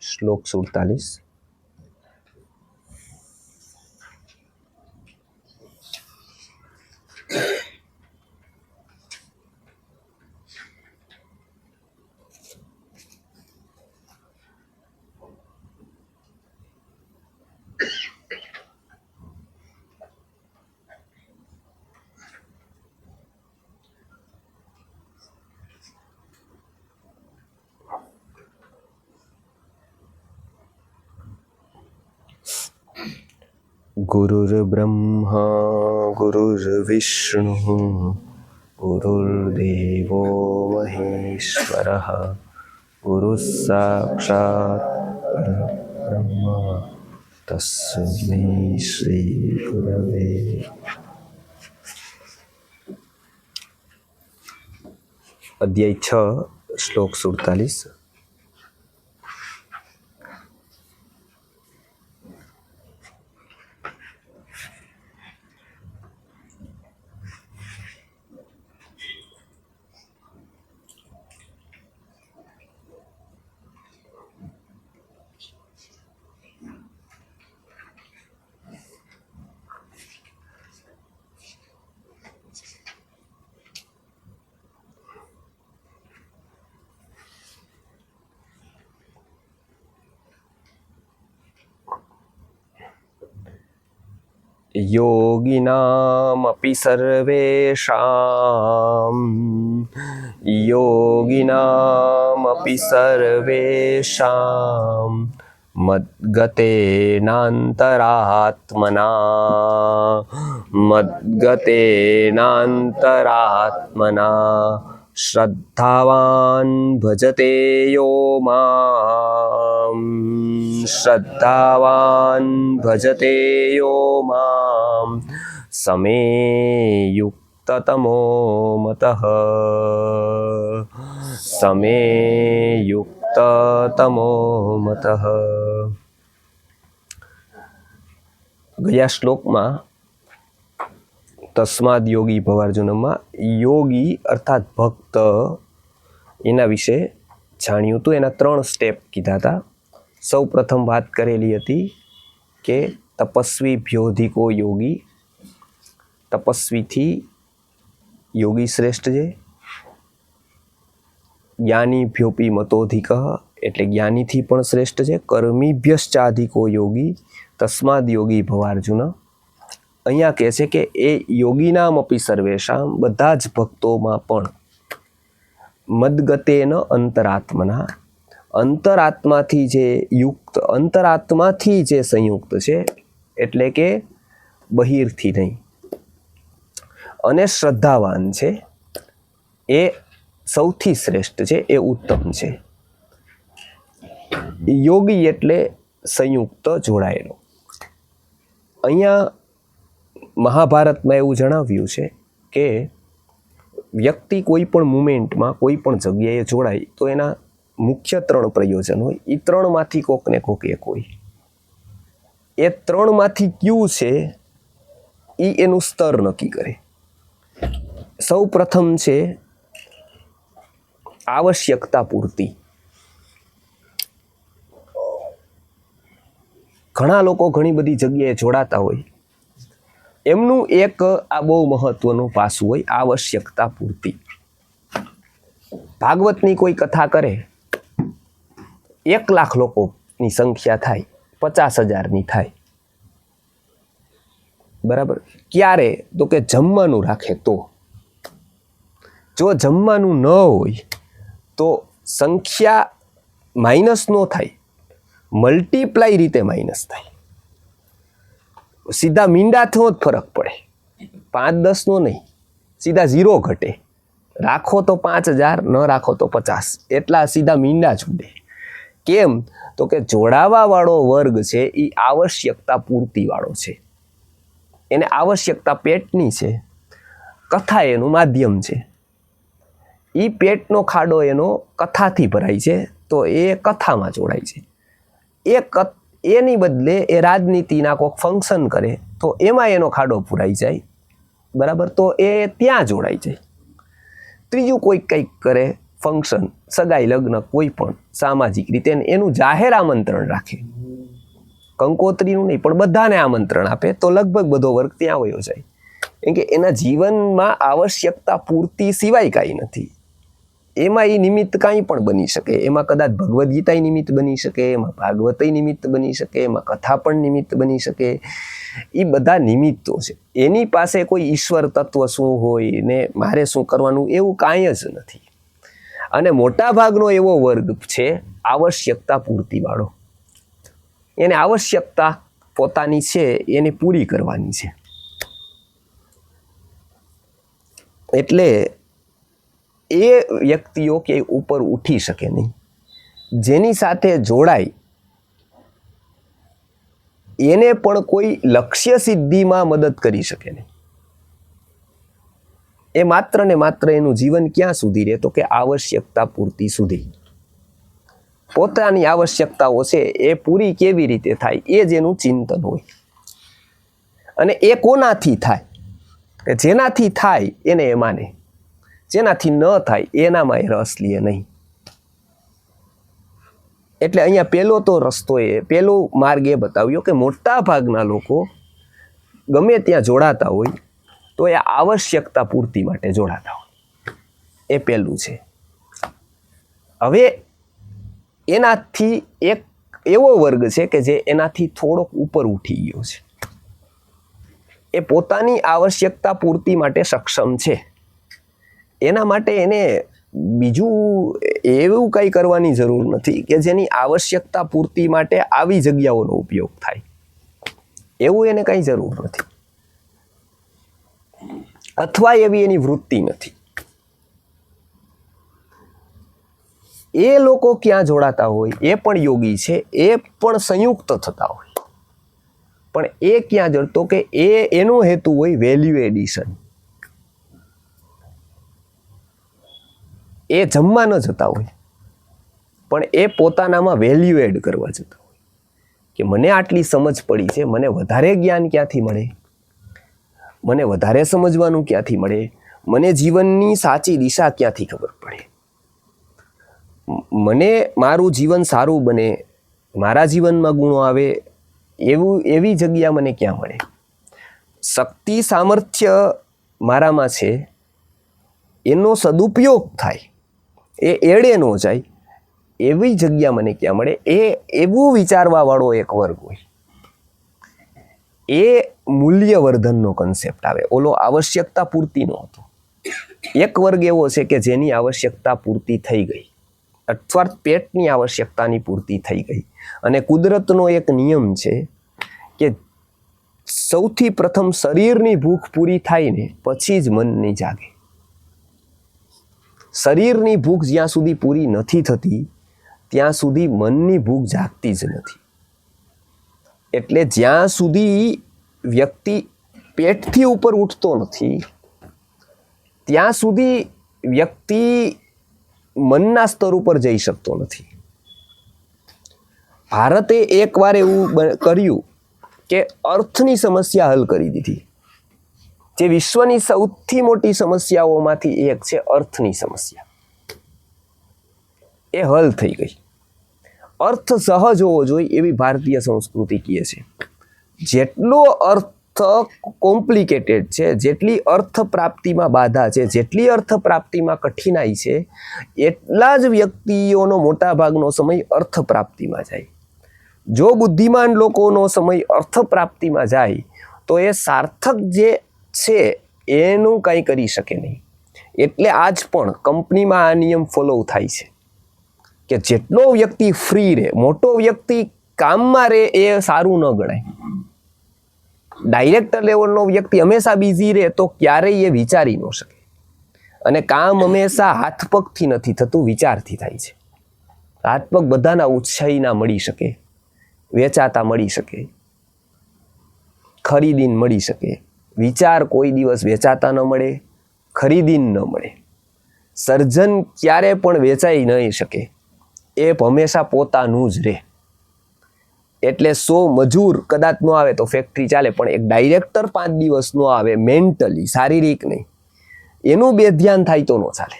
श्लोक 47। गुरुर्ब्रह्मा गुरुर्विष्णुः गुरुर्देवो महेश्वरः गुरुः साक्षात् परब्रह्म तस्मै श्री गुरवे। अध्याय 6 श्लोक 47। योगिनामपि सर्वेषां मद्गतेनान्तरात्मना श्रद्धावान् भजते यो मां समे युक्ततमो मतः। ગયા શ્લોકમાં તસ્માદ યોગી ભવાર્જુનમાં યોગી અર્થાત ભક્ત એના વિશે જાણ્યું હતું. એના 3 સ્ટેપ કીધા હતા. સૌ પ્રથમ વાત કરેલી હતી કે તપસ્વી ભ્યોધિકો યોગી, તપસ્વીથી યોગી શ્રેષ્ઠ છે. જ્ઞાની ભ્યોપી મતોધિક એટલે જ્ઞાનીથી પણ શ્રેષ્ઠ છે. કર્મીભ્યશ્ચાધિકો યોગી તસ્માદ યોગી ભવાર્જુન. અહીંયા કહે છે કે એ યોગીનામ અપી સર્વેશામ બધા જ ભક્તોમાં પણ મદગતેન અંતરાત્મના અંતરાત્માથી જે યુક્ત, અંતરાત્માથી જે સંયુક્ત છે એટલે કે બહિરથી નહીં, અને શ્રદ્ધાવાન છે એ સૌથી શ્રેષ્ઠ છે, એ ઉત્તમ છે. યોગી એટલે સંયુક્ત જોડાયેલો. અહીંયા મહાભારતમાં એવું જણાવ્યું છે કે વ્યક્તિ કોઈ પણ મુમેન્ટમાં કોઈ પણ જગ્યાએ જોડાય તો એના મુખ્ય 3 પ્રયોજન હોય. એ 3માંથી કોકને કોક એક હોય. એ 3માંથી કયું છે એ એનું સ્તર નક્કી કરે. સૌ પ્રથમ છે આવશ્યકતા પૂર્તિ. ઘણા લોકો ઘણી બધી જગ્યાએ જોડાતા હોય, એમનું એક આ બહુ મહત્વનું પાસું હોય, આવશ્યકતા પૂર્તિ. ભાગવતની કોઈ કથા કરે, 1 લાખ લોકોની સંખ્યા થાય, 50,000ની થાય, બરાબર. ક્યારે? તો કે જમવાનું રાખે તો. જો જમવાનું ન હોય તો સંખ્યા માઇનસ ન થાય, મલ્ટીપ્લાય રીતે માઇનસ થાય. સીધા મીંડા થયો જ ફરક પડે, 5-10નો નહીં, સીધા 0 ઘટે. રાખો તો 5,000, ન રાખો તો 50, એટલા સીધા મીંડા જ ઉડે. કેમ? તો કે જોડાવા વાળો વર્ગ છે એ આવશ્યકતા પૂર્તિ વાળો છે. એને આવશ્યકતા પેટની છે, કથા એનું માધ્યમ છે. એ પેટનો ખાડો એનો કથાથી ભરાય છે તો એ કથામાં જોડાય છે. એની બદલે એ રાજનીતિના કોઈક ફંક્શન કરે તો એમાં એનો ખાડો પૂરાઈ જાય, બરાબર, તો એ ત્યાં જોડાઈ જાય. ત્રીજું કોઈ કંઈક કરે, ફંક્શન, સગાઈ, લગ્ન, કોઈ પણ સામાજિક રીતે એનું જાહેર આમંત્રણ રાખે, કંકોત્રીનું નહીં પણ બધાને આમંત્રણ આપે, તો લગભગ બધો વર્ગ ત્યાં વયો જાય. કેમ કે એના જીવનમાં આવશ્યકતા પૂર્તિ સિવાય કાંઈ નથી. એમાં એ નિમિત્ત કાંઈ પણ બની શકે. એમાં કદાચ ભગવદ્ ગીતા નિમિત્ત બની શકે, એમાં ભાગવત નિમિત્ત બની શકે, એમાં કથા પણ નિમિત્ત બની શકે. એ બધા નિમિત્તો છે. એની પાસે કોઈ ઈશ્વર તત્વ શું હોય ને મારે શું કરવાનું એવું કાંઈ જ નથી. અને મોટા ભાગનો એવો વર્ગ છે આવશ્યકતા પૂર્તિવાળો. એને આવશ્યકતા પોતાની છે એને પૂરી કરવાની છે. એટલે એ વ્યક્તિઓ કે ઉપર ઉઠી શકે નહીં. જેની સાથે જોડાય એને પણ કોઈ લક્ષ્ય સિદ્ધિમાં મદદ કરી શકે નહીં. એ માત્ર ને માત્ર એનું જીવન ક્યાં સુધી રહે તો કે આવશ્યકતા પૂર્તિ સુધી. પોતાની આવશ્યકતાઓ છે એ પૂરી કેવી રીતે થાય એ જ એનું ચિંતન હોય. અને એ કોનાથી થાય કે જેનાથી થાય એને એ માને, જેનાથી ન થાય એનામાં એ રસ લે નહીં. એટલે અહીંયા પહેલો તો રસ્તો પહેલો માર્ગ એ બતાવ્યો કે મોટા ભાગના લોકો ગમે ત્યાં જોડાતા હોય તો એ આવશ્યકતા પૂર્તિ માટે જોડાતા હોય. એ પહેલું છે. હવે એનાથી એક એવો વર્ગ છે કે જે એનાથી થોડોક ઉપર ઉઠી ગયો છે. એ પોતાની આવશ્યકતા પૂર્તિ માટે સક્ષમ છે. એના માટે એને બીજું એવું કંઈ કરવાની જરૂર નથી કે જેની આવશ્યકતા પૂર્તિ માટે આવી જગ્યાઓનો ઉપયોગ થાય. એવું એને કંઈ જરૂર નથી, અથવા એવી એની વૃત્તિ નથી. એ લોકો ક્યાં જોડાતા હોય, એ પણ યોગી છે, એ પણ સંયુક્ત થતા હોય, પણ એ ક્યાં જોડતો કે એનો હેતુ હોય વેલ્યુ એડિશન. એ જમવા ન જતા હોય પણ એ પોતાનામાં વેલ્યુ એડ કરવા જતા હોય કે મને આટલી સમજ પડી છે, મને વધારે જ્ઞાન ક્યાંથી મળે, મને વધારે સમજવાનું ક્યાંથી મળે, મને જીવનની સાચી દિશા ક્યાંથી ખબર પડે, મને મારું જીવન સારું બને, મારા જીવનમાં ગુણો આવે એવી જગ્યા મને ક્યાં મળે, શક્તિ સામર્થ્ય મારામાં છે એનો સદુપયોગ થાય, એ એડે ન જાય એવી જગ્યા મને ક્યાં મળે. એવું વિચારવા વાળો એક વર્ગ હોય. એ મૂલ્યવર્ધનનો કન્સેપ્ટ આવે. ઓલો આવશ્યકતા પૂર્તિનો હતો. એક વર્ગ એવો છે કે જેની આવશ્યકતા પૂર્તિ થઈ ગઈ, અથવા પેટની આવશ્યકતાની પૂર્તિ થઈ ગઈ. અને કુદરતનો એક નિયમ છે કે સૌથી પ્રથમ શરીરની ભૂખ પૂરી થાય ને પછી જ મનની જાગે. શરીરની ભૂખ જ્યાં સુધી પૂરી નથી થતી ત્યાં સુધી મનની ભૂખ જાગતી જ નથી. એટલે જ્યાં સુધી વ્યક્તિ પેટથી ઉપર ઉઠતો નથી ત્યાં સુધી વ્યક્તિ મનના સ્તર ઉપર જઈ શકતો નથી. ભારતે એકવાર એવું કર્યું કે અર્થની સમસ્યા હલ કરી દીધી. જે વિશ્વની સૌથી મોટી સમસ્યાઓમાંથી એક છે અર્થની સમસ્યા. એ હલ થઈ ગઈ. અર્થ સહજ હોવો જોઈએ એવી ભારતીય સંસ્કૃતિ કહે છે. જેટલો અર્થ કોમ્પ્લિકેટેડ છે, જેટલી અર્થ પ્રાપ્તિમાં બાધા છે, જેટલી અર્થ પ્રાપ્તિમાં કઠિનાઈ છે, એટલા જ વ્યક્તિઓનો મોટા ભાગનો સમય અર્થ પ્રાપ્તિમાં જાય. જો બુદ્ધિમાન લોકોનો સમય અર્થ પ્રાપ્તિમાં જાય તો એ સાર્થક જે છે એનું કંઈ કરી શકે નહીં. એટલે આજ પણ કંપનીમાં આ નિયમ ફોલો થાય છે કે જેટલો વ્યક્તિ ફ્રી રહે, મોટો વ્યક્તિ કામમાં રહે એ સારું ન ગણાય. ડાયરેક્ટર લેવલનો વ્યક્તિ હંમેશા બિઝી રહે તો ક્યારેય એ વિચારી ન શકે. અને કામ હંમેશા હાથ પગથી નથી થતું, વિચારથી થાય છે. હાથ પગ બધાના ઉત્સાહીના મળી શકે, વેચાતા મળી શકે, ખરીદીને મળી શકે. વિચાર કોઈ દિવસ વેચાતા ન મળે, ખરીદીને ન મળે. સર્જન ક્યારે પણ વેચાઈ નહીં શકે, એ હંમેશા પોતાનું જ રહે. એટલે 100 મજૂર કદાચ ન આવે તો ફેક્ટરી ચાલે, પણ એક ડાયરેક્ટર 5 દિવસ ન આવે મેન્ટલી, શારીરિક નહીં, એનું બે ધ્યાન થાય તો ન ચાલે.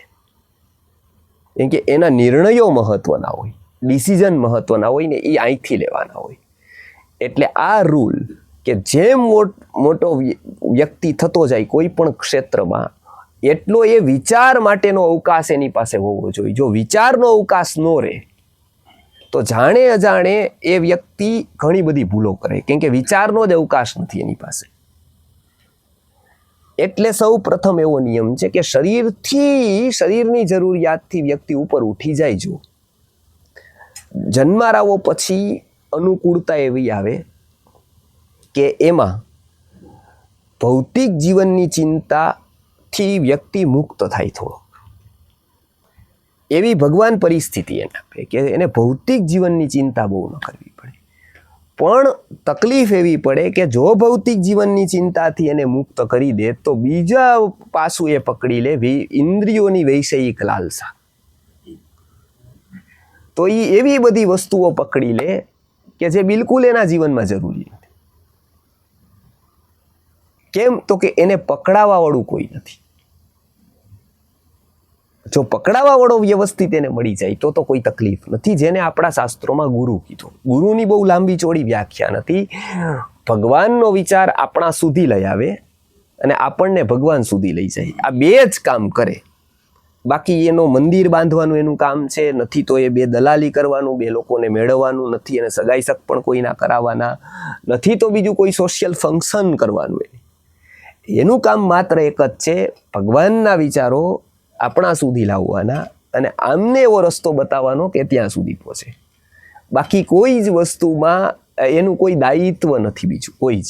કેમ કે એના નિર્ણયો મહત્વના હોય, ડિસિઝન મહત્વના હોય ને એ અહીંથી લેવાના હોય. એટલે આ રૂલ કે જેમ મોટો વ્યક્તિ થતો જાય કોઈ પણ ક્ષેત્રમાં, એટલો એ વિચાર માટેનો અવકાશ એની પાસે હોવો જોઈએ. જો વિચારનો અવકાશ ન રહે તો જાણે અજાણે એ વ્યક્તિ ઘણી બધી ભૂલો કરે, કેમ કે વિચારનો જ અવકાશ નથી એની પાસે. એટલે સૌ પ્રથમ એવો નિયમ છે કે શરીરની જરૂરિયાતથી વ્યક્તિ ઉપર ઉઠી જાય. જો જન્મારાવો પછી અનુકૂળતા એવી આવે કે એમાં ભૌતિક જીવનની ચિંતાથી વ્યક્તિ મુક્ત થાય થોડો. એવી ભગવાન પરિસ્થિતિ એને આપે કે એને ભૌતિક જીવનની ચિંતા બહુ ન કરવી પડે. પણ તકલીફ એવી પડે કે જો ભૌતિક જીવનની ચિંતાથી એને મુક્ત કરી દે તો બીજા પાસું એ પકડી લે ઇન્દ્રિયોની વૈષયિક લાલસા. તો એ એવી બધી વસ્તુઓ પકડી લે કે જે બિલકુલ એના જીવનમાં જરૂરી નથી. કેમ? તો કે એને પકડાવા વાળું કોઈ નથી. જો પકડાવા વાળો વ્યવસ્થિત એને મળી જાય તો કોઈ તકલીફ નથી. જેને આપણા શાસ્ત્રોમાં ગુરુ કીધો. ગુરુની બહુ લાંબી ચોડી વ્યાખ્યા નથી. ભગવાનનો વિચાર આપણા સુધી લઈ આવે અને આપણને ભગવાન સુધી લઈ જાય. આ બે જ કામ કરે. બાકી એનો મંદિર બાંધવાનું એનું કામ છે નથી, તો એ બે દલાલી કરવાનું, બે લોકોને મેળવવાનું નથી, એને સગાઈ સક પણ કોઈના કરાવવાના નથી, તો બીજું કોઈ સોશિયલ ફંક્શન કરવાનું. એનું કામ માત્ર એક જ છે, ભગવાનના વિચારો આપણા સુધી લાવવાના અને આમને એવો રસ્તો બતાવવાનો કે ત્યાં સુધી પહોંચે. બાકી કોઈ જ વસ્તુમાં એનું કોઈ દાયિત્વ નથી બીજું કોઈ જ.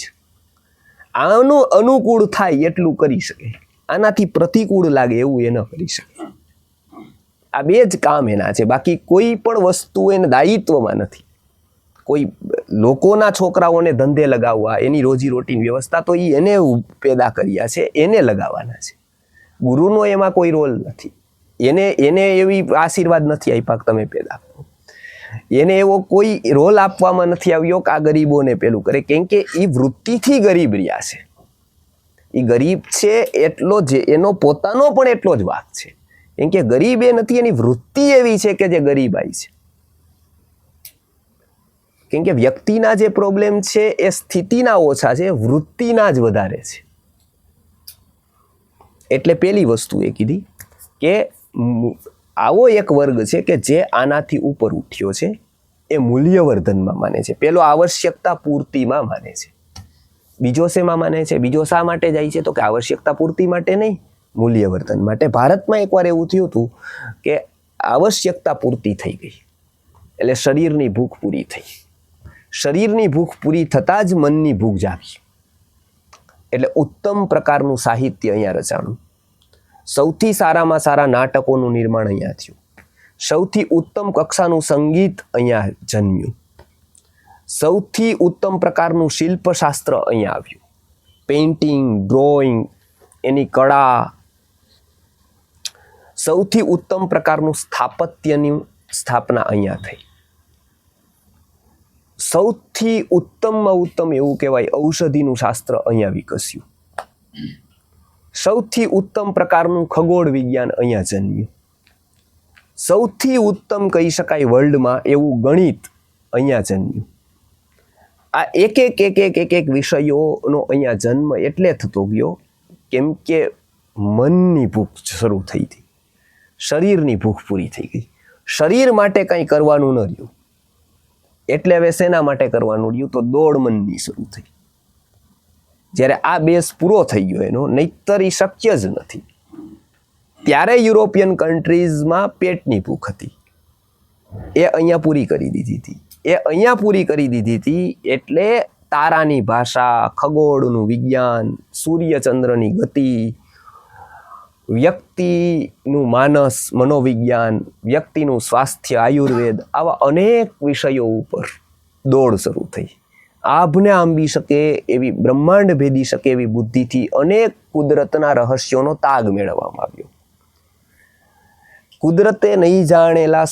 આનું અનુકૂળ થાય એટલું કરી શકે, આનાથી પ્રતિકૂળ લાગે એવું એ ન કરી શકે. આ બે જ કામ એના છે. બાકી કોઈ પણ વસ્તુ એને દાયિત્વમાં નથી. કોઈ લોકોના છોકરાઓને ધંધે લગાવવા, એની રોજીરોટીની વ્યવસ્થા તો એને પેદા કર્યા છે, એને લગાવવાના છે. ગુરુનો એમાં કોઈ રોલ નથી. એને એવી આશીર્વાદ નથી આપ્યા કે તમે પેદા કરો. એને એવો કોઈ રોલ આપવામાં નથી આવ્યો કે આ ગરીબોને પેલું કરે, કેમ કે એ વૃત્તિથી ગરીબ રહ્યા છે. એ ગરીબ છે એટલો જ એનો પોતાનો પણ એટલો જ વાંક છે. કેમ કે ગરીબ એ નથી, એની વૃત્તિ એવી છે કે જે ગરીબાઈ છે. કેમ કે વ્યક્તિના જે પ્રોબ્લેમ છે એ સ્થિતિના ઓછા છે, વૃત્તિના જ વધારે છે. એટલે પેલી વસ્તુ એ કીધી કે આવો એક વર્ગ છે કે જે આનાથી ઉપર ઉઠ્યો છે, એ મૂલ્યવર્ધનમાં માને છે. પેલો આવશ્યકતા પૂર્તિમાં માને છે. બીજો શેમાં માને છે? બીજો શા માટે જાય છે? તો કે આવશ્યકતા પૂર્તિ માટે નહીં, મૂલ્યવર્ધન માટે. ભારતમાં એકવાર એવું થયું હતું કે આવશ્યકતા પૂર્તિ થઈ ગઈ એટલે શરીરની ભૂખ પૂરી થઈ. શરીરની ભૂખ પૂરી થતાં જ મનની ભૂખ જાગી. એટલે ઉત્તમ પ્રકારનું સાહિત્ય અહીંયા રચાણું. સૌથી સારામાં સારા નાટકોનું નિર્માણ અહીંયા થયું. સૌથી ઉત્તમ કક્ષાનું સંગીત અહીંયા જન્મ્યું. સૌથી ઉત્તમ પ્રકારનું શિલ્પશાસ્ત્ર અહીંયા આવ્યું. પેઇન્ટિંગ, ડ્રોઈંગ, એની કળા. સૌથી ઉત્તમ પ્રકારનું સ્થાપત્યની સ્થાપના અહીંયા થઈ. સૌથી ઉત્તમમાં ઉત્તમ એવું કહેવાય ઔષધિનું શાસ્ત્ર અહીંયા વિકસ્યું. સૌથી ઉત્તમ પ્રકારનું ખગોળ વિજ્ઞાન અહીંયા જન્મ્યું. સૌથી ઉત્તમ કહી શકાય વર્લ્ડમાં એવું ગણિત અહીંયા જન્મ્યું. આ એક વિષયોનો અહીંયા જન્મ એટલે થતો ગયો કેમ કે મનની ભૂખ શરૂ થઈ હતી. શરીરની ભૂખ પૂરી થઈ ગઈ. શરીર માટે કંઈ કરવાનું ન રહ્યું એટલે હવે શેના માટે કરવાનું રહ્યું? તો દોડ મનની શરૂ થઈ. જ્યારે આ બેઝ પૂરો થઈ ગયો એનો, નહીતર એ શક્ય જ નથી. ત્યારે યુરોપિયન કન્ટ્રીઝમાં પેટની ભૂખ હતી, એ અહીંયા પૂરી કરી દીધી હતી. એટલે તારાની ભાષા, ખગોળનું વિજ્ઞાન, સૂર્યચંદ્રની ગતિ, વ્યક્તિનું માનસ, મનોવિજ્ઞાન, વ્યક્તિનું સ્વાસ્થ્ય, આયુર્વેદ, આવા અનેક વિષયો ઉપર દોડ શરૂ થઈ. આભને આંબી શકે એવી, બ્રહ્માંડ ભેદી શકે એવી બુદ્ધિથી અનેક કુદરતના રહસ્યોનો તાગ મેળવવામાં આવ્યો. કુદરતે નહીં જાણેલા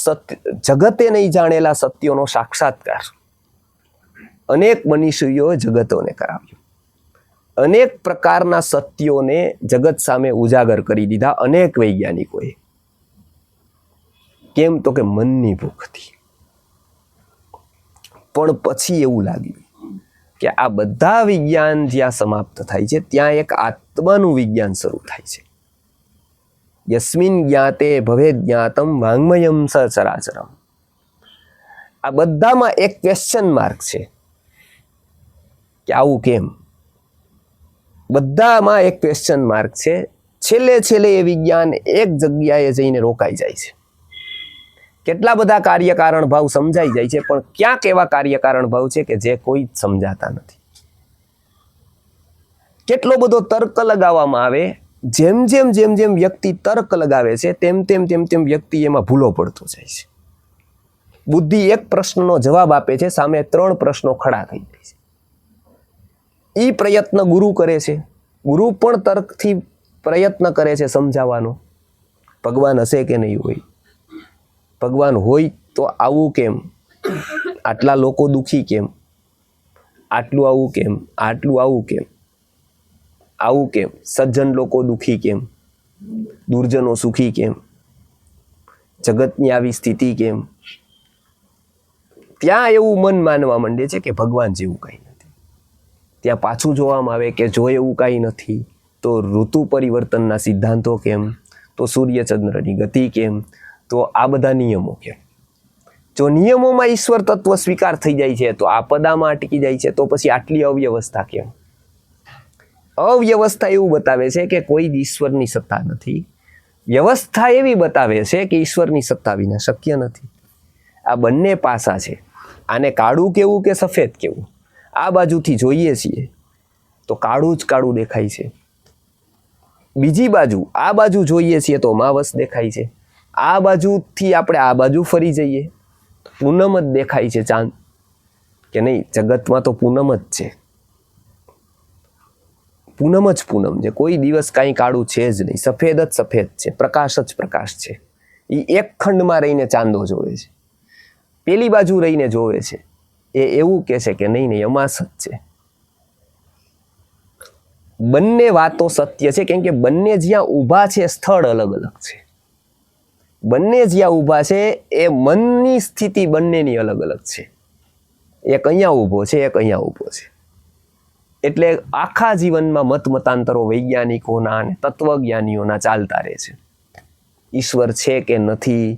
જગતે નહીં જાણેલા સત્યોનો સાક્ષાત્કાર અનેક મનીષીઓએ જગતોને કરાવ્યો. અનેક પ્રકારના સત્યોને જગત સામે ઉજાગર કરી દીધા અનેક વૈજ્ઞાનિકોએ. કેમ તો કે મનની ભૂખથી. પણ પછી એવું લાગ્યું કે આ બધા વિજ્ઞાન જ્યાં સમાપ્ત થાય છે ત્યાં એક આત્માનું વિજ્ઞાન શરૂ થાય છે. યસ્મિન જ્ઞાતે ભવે જ્ઞાતમ વાંગ્મયમ સચરાચરમ. આ બધામાં એક ક્વેશ્ચન માર્ક છે કે આવું કેમ. બધામાં એક ક્વેશ્ચન માર્ક છે. છેલ્લે એ વિજ્ઞાન એક જગ્યાએ જઈને રોકાઈ જાય છે. કેટલા બધા કાર્યકારણ ભાવ સમજાઈ જાય છે, પણ ક્યાંક એવા કાર્યકારણ ભાવ છે કે જે કોઈ જ સમજાતા નથી. કેટલો બધો તર્ક લગાવવામાં આવે, જેમ જેમ વ્યક્તિ તર્ક લગાવે છે તેમ તેમ વ્યક્તિ એમાં ભૂલો પડતો જાય છે. બુદ્ધિ એક પ્રશ્નનો જવાબ આપે છે, સામે 3 પ્રશ્નો ખડા થઈ જાય છે. એ પ્રયત્ન ગુરુ કરે છે. ગુરુ પણ તર્કથી પ્રયત્ન કરે છે સમજાવવાનો. ભગવાન હશે કે નહીં હોય, ભગવાન હોય તો આવું કેમ, આટલા લોકો દુઃખી કેમ, આટલું આવું કેમ, આટલું આવું કેમ, આવું કેમ, સજ્જન લોકો દુઃખી કેમ, દુર્જનો સુખી કેમ, જગતની આવી સ્થિતિ કેમ. ત્યાં એવું મન માનવા માંડે છે કે ભગવાન જેવું કંઈ નથી. ત્યાં પાછું જોવામાં આવે કે જો એવું કાંઈ નથી તો ઋતુ પરિવર્તનના સિદ્ધાંતો કેમ, તો સૂર્યચંદ્રની ગતિ કેમ, તો આ બધા નિયમો કેમ. જો નિયમોમાં ઈશ્વર તત્વ સ્વીકાર થઈ જાય છે તો આપદામાં અટકી જાય છે, તો પછી આટલી અવ્યવસ્થા કેમ. અવ્યવસ્થા એવું બતાવે છે કે કોઈ ઈશ્વરની સત્તા નથી. વ્યવસ્થા એવી બતાવે છે કે ઈશ્વરની સત્તા વિના શક્ય નથી. આ બંને પાસા છે. આને કાળું કેવું કે સફેદ કેવું, આ બાજુથી જોઈએ છીએ તો કાળું જ કાળું દેખાય છે. બીજી બાજુ આ બાજુ જોઈએ છીએ તો અમાવસ દેખાય છે. આ બાજુથી આપણે આ બાજુ ફરી જઈએ પૂનમ જ દેખાય છે, ચાંદ કે નહીં. જગતમાં તો પૂનમ જ છે, પૂનમ જ પૂનમ છે. કોઈ દિવસ કાંઈ કાળું છે જ નહીં. સફેદ જ સફેદ છે, પ્રકાશ જ પ્રકાશ છે. એ એક ખંડમાં રહીને ચાંદો જોવે છે, પેલી બાજુ રહીને જોવે છે એ એવું કહે છે કે નહીં અમાસ જ છે. બંને વાતો સત્ય છે, કેમ કે બંને જ્યાં ઊભા છે સ્થળ અલગ અલગ છે. બંને જ્યાં ઊભા છે એ મનની સ્થિતિ બંનેની અલગ અલગ છે. એક અહીંયા ઊભો છે, એક અહીંયા ઊભો છે. એટલે આખા જીવનમાં મતાંતરો વૈજ્ઞાનિકોના અને તત્વજ્ઞાનીઓના ચાલતા રહે છે. ઈશ્વર છે કે નથી,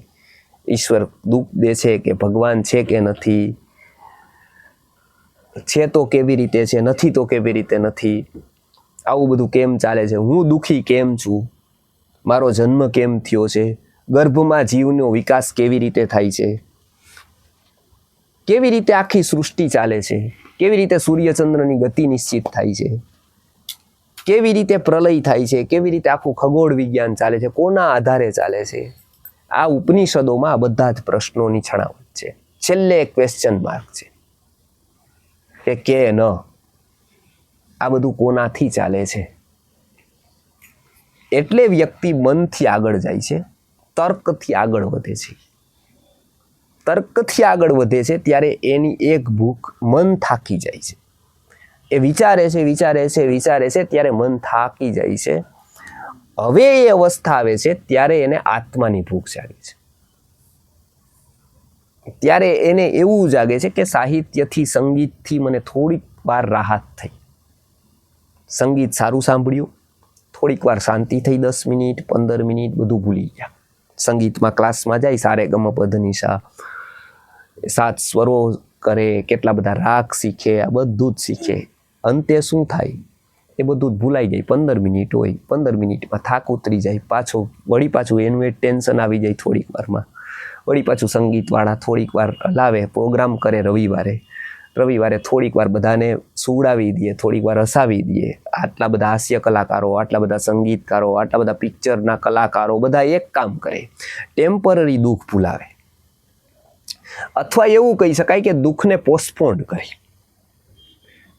ઈશ્વર દુઃખ દે છે કે ભગવાન છે કે નથી, છે તો કેવી રીતે છે, નથી તો કેવી રીતે નથી. આવું બધું કેમ ચાલે છે. હું દુઃખી કેમ છું, મારો જન્મ કેમ થયો છે, ગર્ભમાં જીવનો વિકાસ કેવી રીતે થાય છે, કેવી રીતે આખી સૃષ્ટિ ચાલે છે, કેવી રીતે સૂર્યચંદ્રની ગતિ નિશ્ચિત થાય છે, કેવી રીતે પ્રલય થાય છે, કેવી રીતે આખું ખગોળ વિજ્ઞાન ચાલે છે, કોના આધારે ચાલે છે. આ ઉપનિષદોમાં આ બધા જ પ્રશ્નોની છણાવટ છે. છેલ્લે એક ક્વેશ્ચન માર્ક છે કે ન આ બધું કોનાથી ચાલે છે. એટલે વ્યક્તિ મનથી આગળ જાય છે, તર્કથી આગળ વધે છે. તર્કથી આગળ વધે છે ત્યારે એની એક ભૂખ, મન થાકી જાય છે. એ વિચારે છે ત્યારે મન થાકી જાય છે. હવે એ અવસ્થા આવે છે ત્યારે એને આત્માની ભૂખ જાગે છે. ત્યારે એને એવું જાગે છે કે સાહિત્યથી, સંગીતથી મને થોડીક વાર રાહત થઈ. સંગીત સારું સાંભળ્યું, થોડીક વાર શાંતિ થઈ, 10 મિનિટ 15 મિનિટ બધું ભૂલી ગયા. સંગીતમાં ક્લાસમાં જાય, સારે ગમ પધનિશા, 7 સ્વરો કરે, કેટલા બધા રાગ શીખે, આ બધું જ શીખે. અંતે શું થાય એ બધું જ ભૂલાઈ જાય. 15 મિનિટ હોય, 15 મિનિટમાં થાક ઉતરી જાય, વળી પાછું એનું એક ટેન્શન આવી જાય. થોડીક વારમાં વળી પાછું સંગીતવાળા થોડીક વાર હલાવે, પ્રોગ્રામ કરે. રવિવારે થોડીક વાર બધાને સુવડાવી દે, થોડીક વાર હસાવી દે. આટલા બધા હાસ્ય કલાકારો, આટલા બધા સંગીતકારો, આટલા બધા પિક્ચરના કલાકારો બધા એક કામ કરે, ટેમ્પરરી દુઃખ ભૂલાવે. અથવા એવું કહી શકાય કે દુઃખને પોસ્ટપોન્ડ કરી.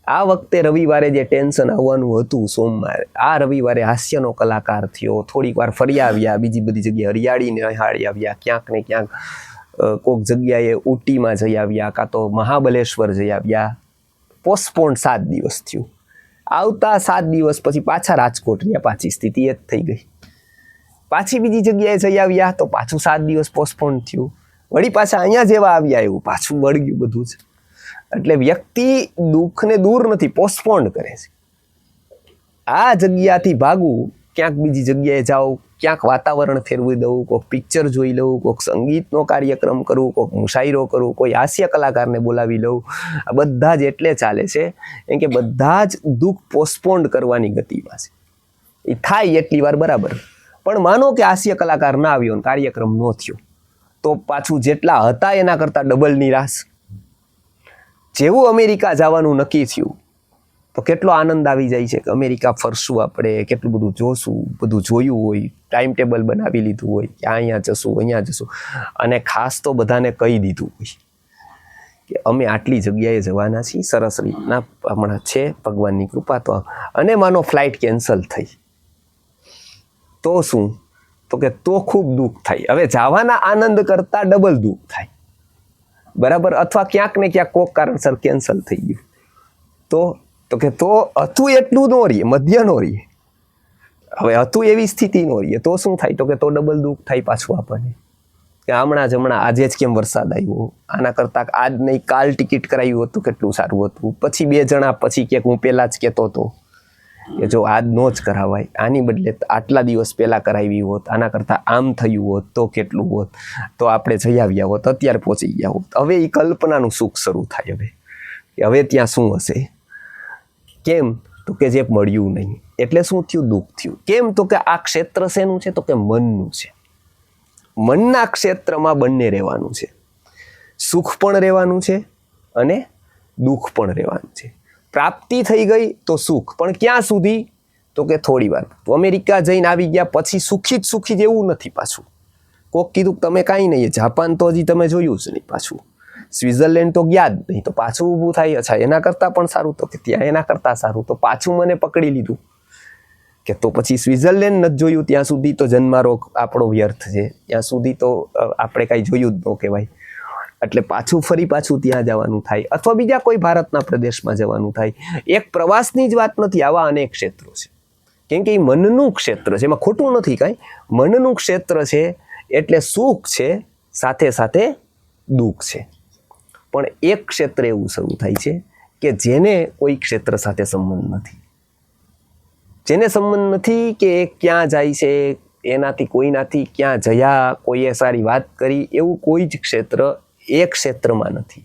આ વખતે રવિવારે જે ટેન્શન આવવાનું હતું સોમવારે, આ રવિવારે હાસ્યનો કલાકાર થયો, થોડીક વાર ફરી આવ્યા, બીજી બધી જગ્યાએ હરિયાળીને નિહાળી આવ્યા, ક્યાંક ને ક્યાંક કોઈક જગ્યાએ ઊટીમાં જઈ આવ્યા, કાં તો મહાબલેશ્વર જઈ આવ્યા. પોસ્ટપોન્ડ 7 દિવસ થયું. આવતા 7 દિવસ પછી પાછા રાજકોટ રહ્યા, પાછી સ્થિતિ એ જ થઈ ગઈ. પાછી બીજી જગ્યાએ જઈ આવ્યા તો પાછું 7 દિવસ પોસ્ટપોન થયું, વળી પાછા અહીંયા જેવા આવ્યા એવું પાછું વળગ્યું બધું જ. એટલે વ્યક્તિ દુઃખને દૂર નથી, પોસ્ટપોન કરે છે. આ જગ્યાથી ભાગવું, ક્યાંક બીજી જગ્યાએ જાઉં, ક્યાંક વાતાવરણ ફેરવી દઉં, કોઈક પિક્ચર જોઈ લઉં, કોઈક સંગીતનો કાર્યક્રમ કરું, કોઈક મુશાયરો કરું, કોઈ હાસ્ય કલાકારને બોલાવી લઉં, આ બધા જ એટલે ચાલે છે કેમ કે બધા જ દુઃખ પોસ્ટપોન્ડ કરવાની ગતિમાં છે. એ થાય એટલી વાર બરાબર, પણ માનો કે હાસ્ય કલાકાર ના આવ્યો ને કાર્યક્રમ ન થયો તો પાછું જેટલા હતા એના કરતાં ડબલ નિરાશ. જેવું અમેરિકા જવાનું નક્કી થયું તો કેટલો આનંદ આવી જાય છે કે અમેરિકા ફરશું, આપણે કેટલું બધું જોશું, બધું જોયું હોય, ટાઈમ ટેબલ બનાવી લીધું હોય કે અહીંયા જશું અહીંયા જશું, અને ખાસ તો બધાને કહી દીધું હોય કે અમે આટલી જગ્યાએ જવાના છીએ, સરસ રીતના હમણાં છે ભગવાનની કૃપા. તો અને માનો ફ્લાઇટ કેન્સલ થઈ તો શું, તો કે તો ખૂબ દુઃખ થાય. હવે જવાના આનંદ કરતાં ડબલ દુઃખ થાય, બરાબર. અથવા ક્યાંક ને ક્યાંક કોઈક કારણસર કેન્સલ થઈ ગયું તો કે તો હતું એટલું ન રહીએ, મધ્ય નો રહીએ. હવે હતું એવી સ્થિતિ નો રહીએ તો શું થાય, તો કે તો ડબલ દુઃખ થાય પાછું આપણને કે હમણાં આજે જ કેમ વરસાદ આવ્યો, આના કરતાં આજ નહીં કાલ ટિકિટ કરાવ્યું હતું કેટલું સારું હતું. પછી 2 જણા પછી કે હું પહેલાં જ કહેતો હતો કે જો આજ નો જ કરાવાય, આની બદલે આટલા દિવસ પહેલાં કરાવી હોત, આના કરતાં આમ થયું હોત તો કેટલું હોત, તો આપણે જઈ આવ્યા હોત, અત્યારે પહોંચી ગયા હોત. હવે એ કલ્પનાનું સુખ શરૂ થાય. હવે ત્યાં શું હશે, કેમ, તો કે જે મળ્યું નહીં. એટલે શું થયું, દુઃખ થયું. કેમ, તો કે આ ક્ષેત્ર શેનું છે, તો કે મનનું છે. મનના ક્ષેત્રમાં બંને રહેવાનું છે, સુખ પણ રહેવાનું છે અને દુઃખ પણ રહેવાનું છે. પ્રાપ્તિ થઈ ગઈ તો સુખ, પણ ક્યાં સુધી, તો કે થોડી વાર. તો અમેરિકા જઈને આવી ગયા પછી સુખી જ સુખી જેવું નથી પાછું. કોક કીધું તમે કાંઈ નહીં, જાપાન તો હજી તમે જોયું જ નહીં પાછું, સ્વિટ્ઝરલેન્ડ તો ગયા જ નહીં, તો પાછું ઊભું થાય, અચ્છા એના કરતાં પણ સારું, તો કે ત્યાં એના કરતાં સારું, તો પાછું મને પકડી લીધું કે તો પછી સ્વિટ્ઝરલેન્ડ નથી જોયું ત્યાં સુધી તો જન્મારો આપણો વ્યર્થ છે, ત્યાં સુધી તો આપણે કાંઈ જોયું જ ન કહેવાય. એટલે ફરી પાછું ત્યાં જવાનું થાય, અથવા બીજા કોઈ ભારતના પ્રદેશમાં જવાનું થાય. એક પ્રવાસની જ વાત નથી, આવા અનેક ક્ષેત્રો છે. કેમ કે એ મનનું ક્ષેત્ર છે, એમાં ખોટું નથી કાંઈ, મનનું ક્ષેત્ર છે એટલે સુખ છે સાથે સાથે દુઃખ છે. પણ એક ક્ષેત્ર એવું શરૂ થાય છે કે જેને કોઈ ક્ષેત્ર સાથે સંબંધ નથી, જેને સંબંધ નથી કે એ ક્યાં જાય છે, એનાથી કોઈનાથી ક્યાં જયા, કોઈએ સારી વાત કરી, એવું કોઈ જ ક્ષેત્ર એ ક્ષેત્રમાં નથી.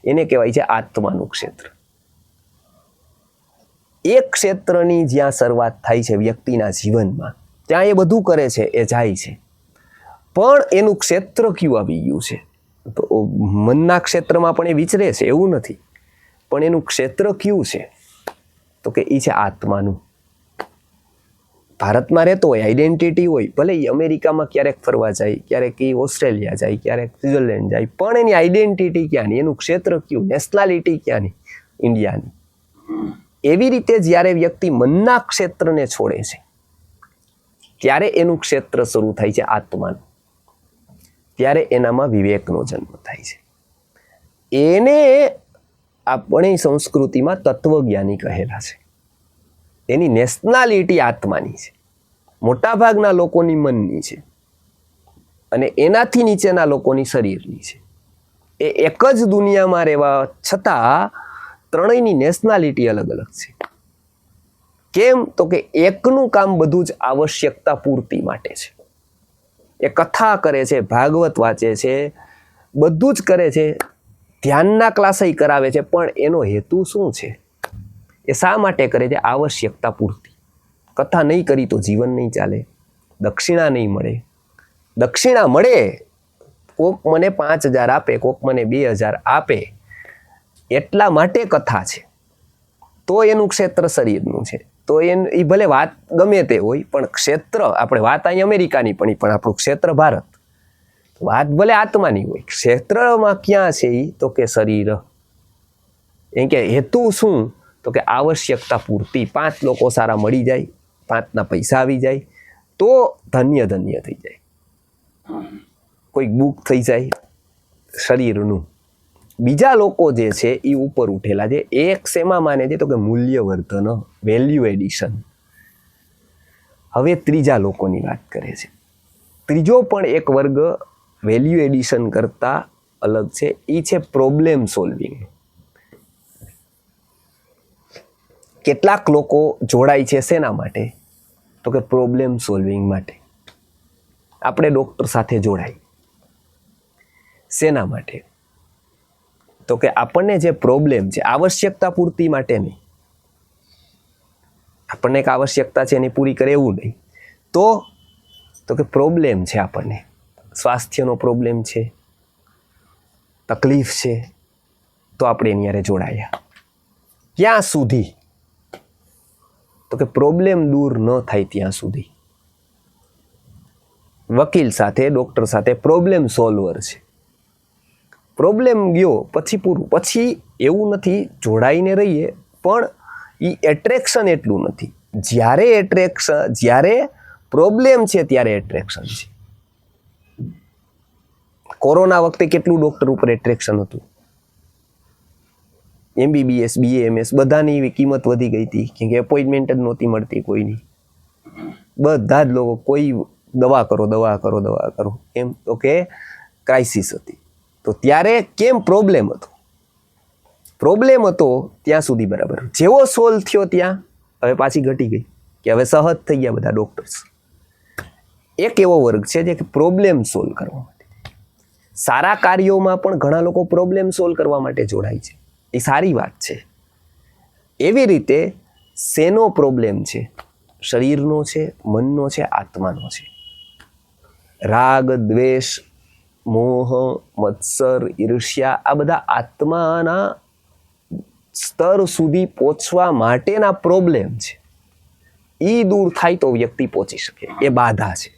એને કહેવાય છે આત્માનું ક્ષેત્ર. એક ક્ષેત્રની જ્યાં શરૂઆત થાય છે વ્યક્તિના જીવનમાં, ત્યાં એ બધું કરે છે, એ જાય છે, પણ એનું ક્ષેત્ર કયું આવી ગયું છે. તો મનના ક્ષેત્રમાં પણ એ વિચરે છે એવું નથી, પણ એનું ક્ષેત્ર કયું છે, તો કે એ છે આત્માનું. ભારતમાં રહેતો હોય, આઈડેન્ટિટી હોય, ભલે એ અમેરિકામાં ક્યારેક ફરવા જાય, ક્યારેક એ ઓસ્ટ્રેલિયા જાય, ક્યારેક સ્વિટ્ઝરલેન્ડ જાય, પણ એની આઈડેન્ટિટી ક્યાંની, એનું ક્ષેત્ર કયું, નેશનાલિટી ક્યાંની, ઇન્ડિયાની. એવી રીતે જ્યારે વ્યક્તિ મનના ક્ષેત્રને છોડે છે ત્યારે એનું ક્ષેત્ર શરૂ થાય છે આત્માનું. ત્યારે એનામાં વિવેકનો જન્મ થાય છે. એને આપણી સંસ્કૃતિમાં તત્વજ્ઞાની કહેલા છે. એની નેશનાલિટી આત્માની છે, મોટાભાગના લોકોની મનની છે, અને એનાથી નીચેના લોકોની શરીરની છે. એ એક જ દુનિયામાં રહેવા છતાં ત્રણેયની નેશનાલિટી અલગ અલગ છે. કેમ, તો કે એકનું કામ બધું જ આવશ્યકતા પૂર્તિ માટે છે. એ કથા કરે છે, ભાગવત વાંચે છે, બધું જ કરે છે, ધ્યાનના ક્લાસય કરાવે છે, પણ એનો હેતુ શું છે, એ શા માટે કરે છે, આવશ્યકતા પૂર્તિ. કથા નહીં કરી તો જીવન નહીં ચાલે, દક્ષિણા નહીં મળે. દક્ષિણા મળે, કોક મને 5,000 આપે, કોક મને 2,000 આપે, એટલા માટે કથા છે. તો એનું ક્ષેત્ર શરીરનું છે. તો એ ભલે વાત ગમે તે હોય, પણ ક્ષેત્ર, આપણે વાત અહીં અમેરિકાની પણ આપણું ક્ષેત્ર ભારત, વાત ભલે આત્માની હોય, ક્ષેત્રમાં ક્યાં છે એ, તો કે શરીર. એમ કે હેતુ શું, તો કે આવશ્યકતા પૂર્તિ. 5 લોકો સારા મળી જાય, 5ના પૈસા આવી જાય તો ધન્ય ધન્ય થઈ જાય. કોઈક બુક થઈ જાય શરીરનું. બીજા લોકો જે છે એ ઉપર ઉઠેલા છે, એક શેમાં માને છે, તો કે મૂલ્યવર્ધન, વેલ્યુ એડિશન. હવે ત્રીજા લોકોની વાત કરે છે. ત્રીજો પણ એક વર્ગ વેલ્યુ એડિશન કરતા અલગ છે, એ છે પ્રોબ્લેમ સોલ્વિંગ. કેટલાક લોકો જોડાય છે શેના માટે? તો કે પ્રોબ્લેમ સોલ્વિંગ માટે. આપણે ડૉક્ટર સાથે જોડાય શેના માટે? તો કે આપણને જે પ્રોબ્લેમ છે, આવશ્યકતા પૂર્તિ માટે નહીં, આપણને એક આવશ્યકતા છે એની પૂરી કરે એવું નહીં, તો કે પ્રોબ્લેમ છે, આપણને સ્વાસ્થ્યનો પ્રોબ્લેમ છે, તકલીફ છે, તો આપણે એની હારે જોડાયા. ક્યાં સુધી? તો કે પ્રોબ્લેમ દૂર ન થાય ત્યાં સુધી. વકીલ સાથે, ડૉક્ટર સાથે પ્રોબ્લેમ સોલ્વર છે. પ્રોબ્લેમ ગયો પછી પૂરું. પછી એવું નથી જોડાઈને રહીએ, પણ એ એટ્રેક્શન એટલું નથી. જ્યારે પ્રોબ્લેમ છે ત્યારે એટ્રેક્શન છે. કોરોના વખતે કેટલું ડૉક્ટર ઉપર એટ્રેક્શન હતું. MBBS, BAMS બધાની કિંમત વધી ગઈ હતી, કેમ કે એપોઇન્ટમેન્ટ જ નહોતી મળતી કોઈની. બધા જ લોકો કોઈ દવા કરો એમ, તો કે ક્રાઇસિસ હતી. તો ત્યારે કેમ પ્રોબ્લેમ હતો ત્યાં સુધી બરાબર. જેવો સોલ્વ થયો ત્યાં હવે પાછી ઘટી ગઈ, કે હવે સહજ થઈ ગયા બધા ડૉક્ટર્સ. એક એવો વર્ગ છે જે પ્રોબ્લેમ સોલ્વ કરવા માટે, સારા કાર્યોમાં પણ ઘણા લોકો પ્રોબ્લેમ સોલ્વ કરવા માટે જોડાય છે. એ સારી વાત છે. એવી રીતે શેનો પ્રોબ્લેમ છે? શરીરનો છે, મનનો છે, આત્માનો છે. રાગ, દ્વેષ, મોહ, મત્સર, ઈર્ષ્યા, આ બધા આત્માના સ્તર સુધી પહોંચવા માટેના પ્રોબ્લેમ છે. એ દૂર થાય તો વ્યક્તિ પહોંચી શકે, એ બાધા છે.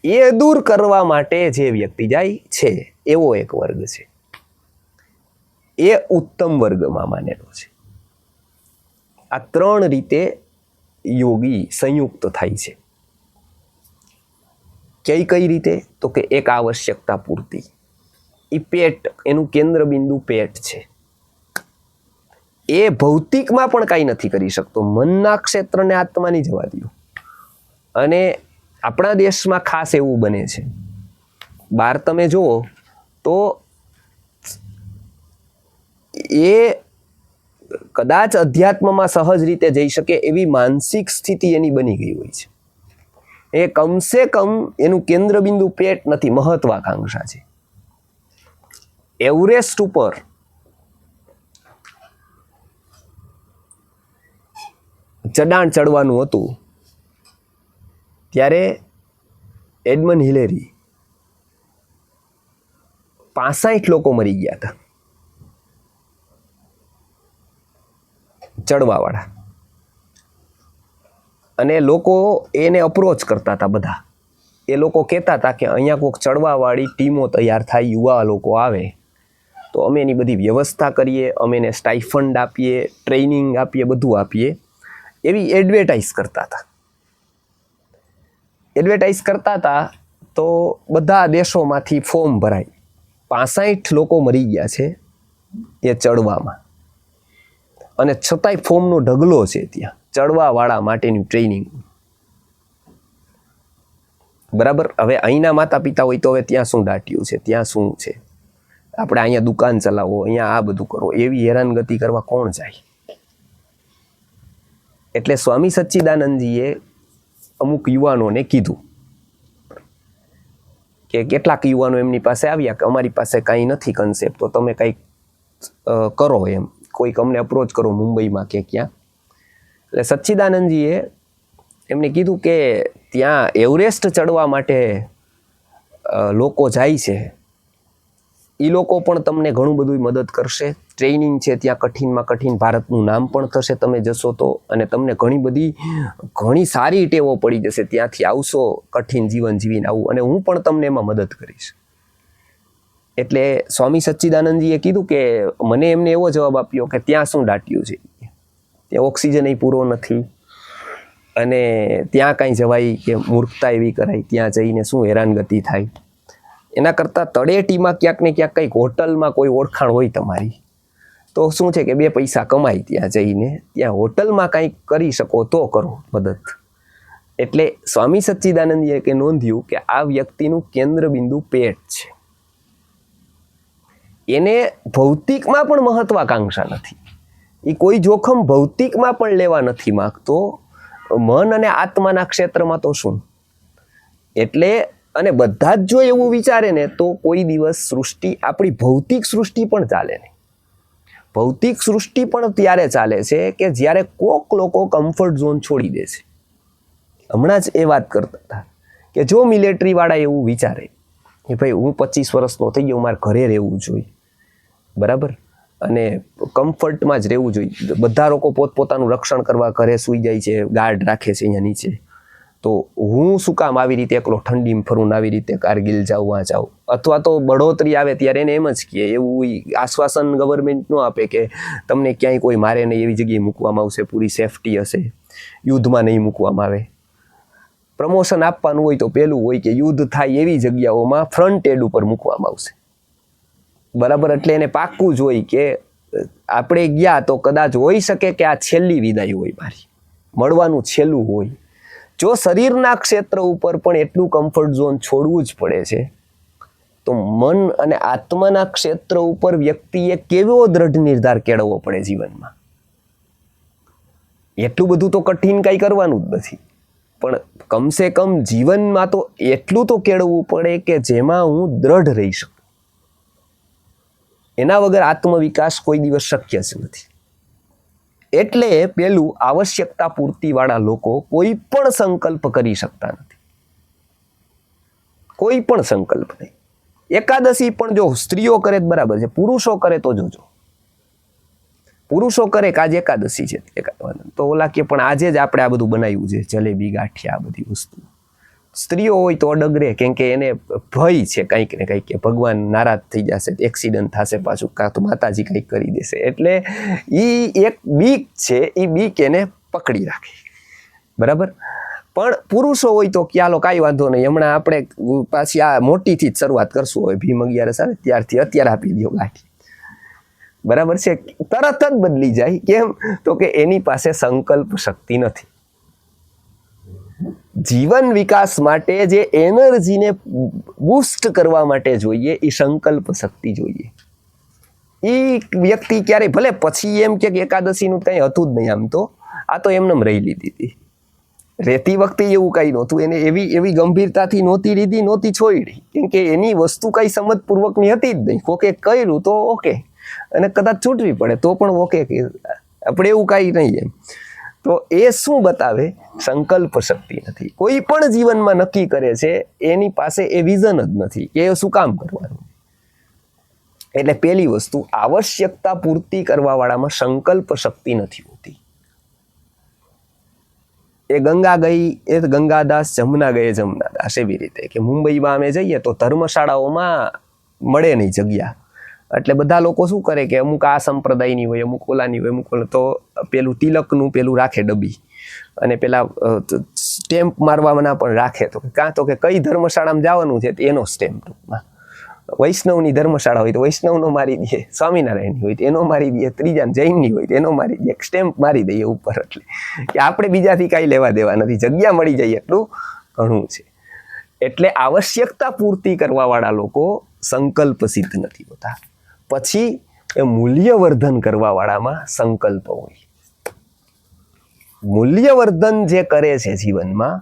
એ દૂર કરવા માટે જે વ્યક્તિ જાય છે એવો એક વર્ગ છે, એ ઉત્તમ વર્ગમાં માનેલો છે. આ ત્રણ રીતે યોગી સંયુક્ત થાય છે. કઈ રીતે? તો કે એક આવશ્યકતા પૂર્તિ. એ પેટ, એનું કેન્દ્ર બિંદુ પેટ છે. એ ભૌતિકમાં પણ કાંઈ નથી કરી શકતો. મનના ક્ષેત્રને આત્માની જવા દો. અને આપણા દેશમાં ખાસ એવું બને છે, બહાર તમે જુઓ તો એ કદાચ અધ્યાત્મમાં સહજ રીતે જઈ શકે એવી માનસિક સ્થિતિ એની બની ગઈ હોય છે. એ કમસે કમ એનું કેન્દ્રબિંદુ પેટ નથી, મહત્વાકાંક્ષા છે. એવરેસ્ટ ઉપર ચડાણ ચડવાનું હતું ત્યારે એડમંડ હિલેરી 65 લોકો મરી ગયા હતા ચડવાવાળા. અને લોકો એને અપ્રોચ કરતા હતા બધા. એ લોકો કહેતા હતા કે અહીંયા કોઈક ચડવાવાળી ટીમો તૈયાર થાય, યુવા લોકો આવે તો અમે એની બધી વ્યવસ્થા કરીએ, અમે એને સ્ટાઇફંડ આપીએ, ટ્રેનિંગ આપીએ, બધું આપીએ, એવી એડવર્ટાઇઝ કરતા હતા. તો બધા દેશોમાંથી ફોર્મ ભરાય. 65 લોકો મરી ગયા છે એ ચડવામાં, અને છતાંય ફોર્મનો ઢગલો છે ત્યાં ચડવાવાળા માટેની ટ્રેનિંગ. બરાબર. હવે અહીંના માતા પિતા હોય તો હવે ત્યાં શું દાટ્યું છે, ત્યાં શું છે, આપણે અહીંયા દુકાન ચલાવો, અહીંયા આ બધું કરો, એવી હેરાનગતિ કરવા કોણ જાય? એટલે સ્વામી સચ્ચિદાનંદજીએ અમુક યુવાનોને કીધું કે કેટલાક યુવાનો એમની પાસે આવ્યા કે અમારી પાસે કાંઈ નથી કન્સેપ્ટ, તો તમે કંઈક કરો એમ, કોઈક અમને અપ્રોચ કરો મુંબઈમાં કે ક્યાં. એટલે સચ્ચિદાનંદજીએ એમને કીધું કે ત્યાં એવરેસ્ટ ચડવા માટે લોકો જાય છે, એ લોકો પણ તમને ઘણું બધું મદદ કરશે. ટ્રેનિંગ છે ત્યાં કઠિનમાં કઠિન, ભારતનું નામ પણ થશે તમે જશો તો, અને તમને ઘણી સારી ટેવો પડી જશે. ત્યાંથી આવશો, કઠિન જીવન જીવીને આવું, અને હું પણ તમને એમાં મદદ કરીશ. એટલે સ્વામી સચ્ચિદાનંદજીએ કીધું કે મને એમને એવો જવાબ આપ્યો કે ત્યાં શું દાટ્યું છે, ત્યાં ઓક્સિજન પૂરો નથી, અને ત્યાં કાંઈ જવાય કે મૂર્ખતા એવી કરાય, ત્યાં જઈને શું હેરાનગતિ થાય. એના કરતાં તળેટીમાં ક્યાંક ને ક્યાંક કંઈક હોટલમાં કોઈ ઓળખાણ હોય તમારી, તો શું છે કે 2 પૈસા કમાય ત્યાં જઈને, ત્યાં હોટલમાં કાંઈક કરી શકો તો કરો મદદ. એટલે સ્વામી સચ્ચિદાનંદજીએ કે નોંધ્યું કે આ વ્યક્તિનું કેન્દ્ર બિંદુ પેટ છે. એને ભૌતિકમાં પણ મહત્વાકાંક્ષા નથી, એ કોઈ જોખમ ભૌતિકમાં પણ લેવા નથી માંગતો, મન અને આત્માના ક્ષેત્રમાં તો શું. એટલે અને બધા જ જો એવું વિચારે ને તો કોઈ દિવસ સૃષ્ટિ, આપણી ભૌતિક સૃષ્ટિ પણ ચાલે નહીં. ભૌતિક સૃષ્ટિ પણ ત્યારે ચાલે છે કે જ્યારે કોક લોકો કમ્ફર્ટ ઝોન છોડી દે છે. હમણાં જ એ વાત કરતા હતા કે જો મિલિટરી વાળા એવું વિચારે કે ભાઈ હું 25 વર્ષનો થઈ ગયો, મારે ઘરે રહેવું જોઈએ, બરાબર, અને કમ્ફર્ટમાં જ રહેવું જોઈએ. બધા લોકો પોતપોતાનું રક્ષણ કરવા ઘરે સૂઈ જાય છે, ગાર્ડ રાખે છે અહીંયા નીચે, તો હું શું કામ આવી રીતે એકલો ઠંડીમાં ફરું, આવી રીતે કારગિલ જાઉં, આ જાઉં. અથવા તો બઢોતરી આવે ત્યારે એને એમ જ કહે, એવું આશ્વાસન ગવર્મેન્ટ ન આપે કે તમને ક્યાંય કોઈ મારે નહીં, એવી જગ્યાએ મૂકવામાં આવશે, પૂરી સેફટી હશે, યુદ્ધમાં નહીં મૂકવામાં આવે. પ્રમોશન આપવાનું હોય તો પેલું હોય કે યુદ્ધ થાય એવી જગ્યાઓમાં ફ્રન્ટ એડ ઉપર મૂકવામાં આવશે, બરાબર. એટલે એને પાક્કું જ હોય કે આપણે ગયા તો કદાચ હોઈ શકે કે આ છેલ્લી વિદાય હોય મારી, મળવાનું છેલ્લું હોય. જો શરીરના ક્ષેત્ર ઉપર પણ એટલું કમ્ફર્ટ ઝોન છોડવું જ પડે છે, તો મન અને આત્માના ક્ષેત્ર ઉપર વ્યક્તિએ કેવો દ્રઢ નિર્ધાર કેળવવો પડે જીવનમાં. એટલું બધું તો કઠિન કંઈ કરવાનું જ નથી, પણ કમસે કમ જીવનમાં તો એટલું તો કેળવવું પડે કે જેમાં હું દ્રઢ રહી શકું. એના વગર આત્મવિકાસ કોઈ દિવસ શક્ય જ નથી. એટલે પેલું, આવશ્યકતા પૂર્તિ વાળા લોકો કોઈ પણ સંકલ્પ કરી શકતા નથી, કોઈ પણ સંકલ્પ નહીં. એકાદશી પણ જો સ્ત્રીઓ કરે બરાબર છે, પુરુષો કરે તો જોજો, પુરુષો કરે કે આજે એકાદશી છે તો ઓલા કે પણ આજે જ આપણે આ બધું બનાવ્યું છે, જલેબી, ગાંઠિયા, આ બધી વસ્તુ. સ્ત્રીઓ હોય તો અડગ રહે, કેમ કે એને ભય છે કંઈક ને કંઈક, કે ભગવાન નારાજ થઈ જશે, એક્સિડન્ટ થશે પાછું, કાં તો માતાજી કંઈક કરી દેશે. એટલે એ એક બીક છે, એ બીક એને પકડી રાખે, બરાબર. પણ પુરુષો હોય તો ચાલો કાંઈ વાંધો નહીં, હમણાં આપણે પાછી આ મોટીથી જ શરૂઆત કરશું, હવે ભીમ 11 આવે ત્યારથી અત્યારે આપી દો ગાંઠી, બરાબર છે. તરત જ બદલી જાય. કેમ? તો કે એની પાસે સંકલ્પ શક્તિ નથી. જીવન વિકાસ માટે જે એનર્જીને બૂસ્ટ કરવા માટે જોઈએ એ સંકલ્પ શક્તિ જોઈએ. એ વ્યક્તિ ક્યારેય ભલે પછી એમ કે એકાદશીનું કંઈ હતું જ નહીં, આમ તો આ તો એમને રહી લીધી હતી, રહેતી વખતે એવું કંઈ નહોતું, એને એવી ગંભીરતાથી નહોતી લીધી, નહોતી છોડી, કેમ કે એની વસ્તુ કંઈ સમજપૂર્વકની હતી જ નહીં. કોકે કર્યું તો ઓકે, અને કદાચ છૂટવી પડે તો પણ ઓકે, આપણે એવું કાંઈ નહીં એમ. તો એ શું બતાવે? સંકલ્પ શક્તિ નથી. કોઈ પણ જીવનમાં નક્કી કરે છે એની પાસે એ વિઝન જ નથી કે એ શું કામ કરવાનું. એટલે પહેલી વસ્તુ, આવશ્યકતા પૂર્તિ કરવા વાળામાં સંકલ્પ શક્તિ નથી હોતી. એ ગંગા ગઈ એ ગંગાદાસ, જમના ગયે જમનાદાસ, એવી રીતે કે મુંબઈમાં અમે જઈએ તો ધર્મશાળાઓમાં મળે નહીં જગ્યા, એટલે બધા લોકો શું કરે કે અમુક આ સંપ્રદાયની હોય, અમુક ઓલાની હોય, અમુક તો પેલું તિલકનું પેલું રાખે ડબ્બી, અને પેલા સ્ટેમ્પ મારવાના પણ રાખે. તો કાં તો કે કઈ ધર્મશાળામાં જવાનું છે એનો સ્ટેમ્પ, ટૂંકમાં વૈષ્ણવની ધર્મશાળા હોય તો વૈષ્ણવનો મારી દે, સ્વામિનારાયણની હોય તો એનો મારી દે, ત્રીજા જૈનની હોય તો એનો મારી દે, સ્ટેમ્પ મારી દઈએ ઉપર. એટલે કે આપણે બીજાથી કાંઈ લેવા દેવા નથી, જગ્યા મળી જાય એટલું ઘણું છે. એટલે આવશ્યકતા પૂર્તિ કરવાવાળા લોકો સંકલ્પ સિદ્ધ નથી હોતા. પછી એ મૂલ્યવર્ધન કરવાવાળામાં સંકલ્પ હોય. મૂલ્યવર્ધન જે કરે છે જીવનમાં,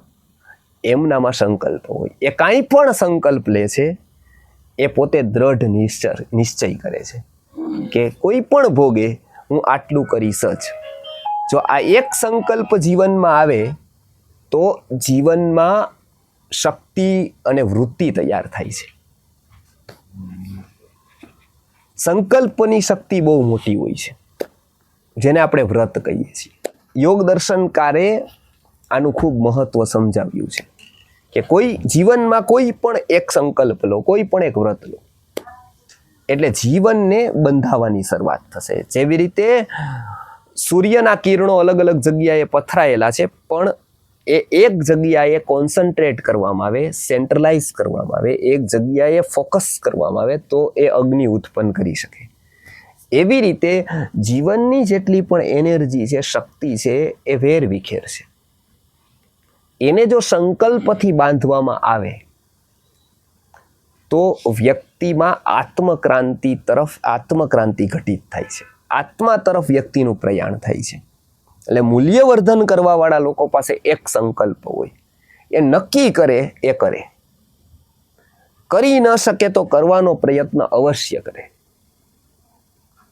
એમનામાં સંકલ્પ હોય. એ કાંઈ પણ સંકલ્પ લે છે એ પોતે દ્રઢ નિશ્ચય કરે છે કે કોઈ પણ ભોગે હું આટલું કરીશ જ. જો આ એક સંકલ્પ જીવનમાં આવે તો જીવનમાં શક્તિ અને વૃત્તિ તૈયાર થાય છે. સંકલ્પની શક્તિ બહુ મોટી હોય છે, જેને આપણે વ્રત કહીએ છીએ. યોગ દર્શનકારે આનું ખૂબ મહત્વ સમજાવ્યું છે કે કોઈ જીવનમાં કોઈ પણ એક સંકલ્પ લો, કોઈ પણ એક વ્રત લો, એટલે જીવનને બંધાવવાની શરૂઆત થશે. જેવી રીતે સૂર્યના કિરણો અલગ અલગ જગ્યાએ પથરાયેલા છે, પણ એ એક જગ્યાએ કોન્સન્ટ્રેટ કરવામાં આવે, સેન્ટ્રલાઇઝ કરવામાં આવે, એક જગ્યાએ ફોકસ કરવામાં આવે તો એ અગ્નિ ઉત્પન્ન કરી શકે. એવી રીતે જીવનની જેટલી પણ એનર્જી છે, શક્તિ છે, એ વેરવિખેર છે. એને જો સંકલ્પથી બાંધવામાં આવે તો વ્યક્તિમાં આત્મક્રાંતિ ઘટિત થાય છે, આત્મા તરફ વ્યક્તિનું પ્રયાણ થાય છે. એટલે મૂલ્યવર્ધન કરવાવાળા લોકો પાસે એક સંકલ્પ હોય, એ નક્કી કરે એ કરે, કરી ન શકે તો કરવાનો પ્રયત્ન અવશ્ય કરે.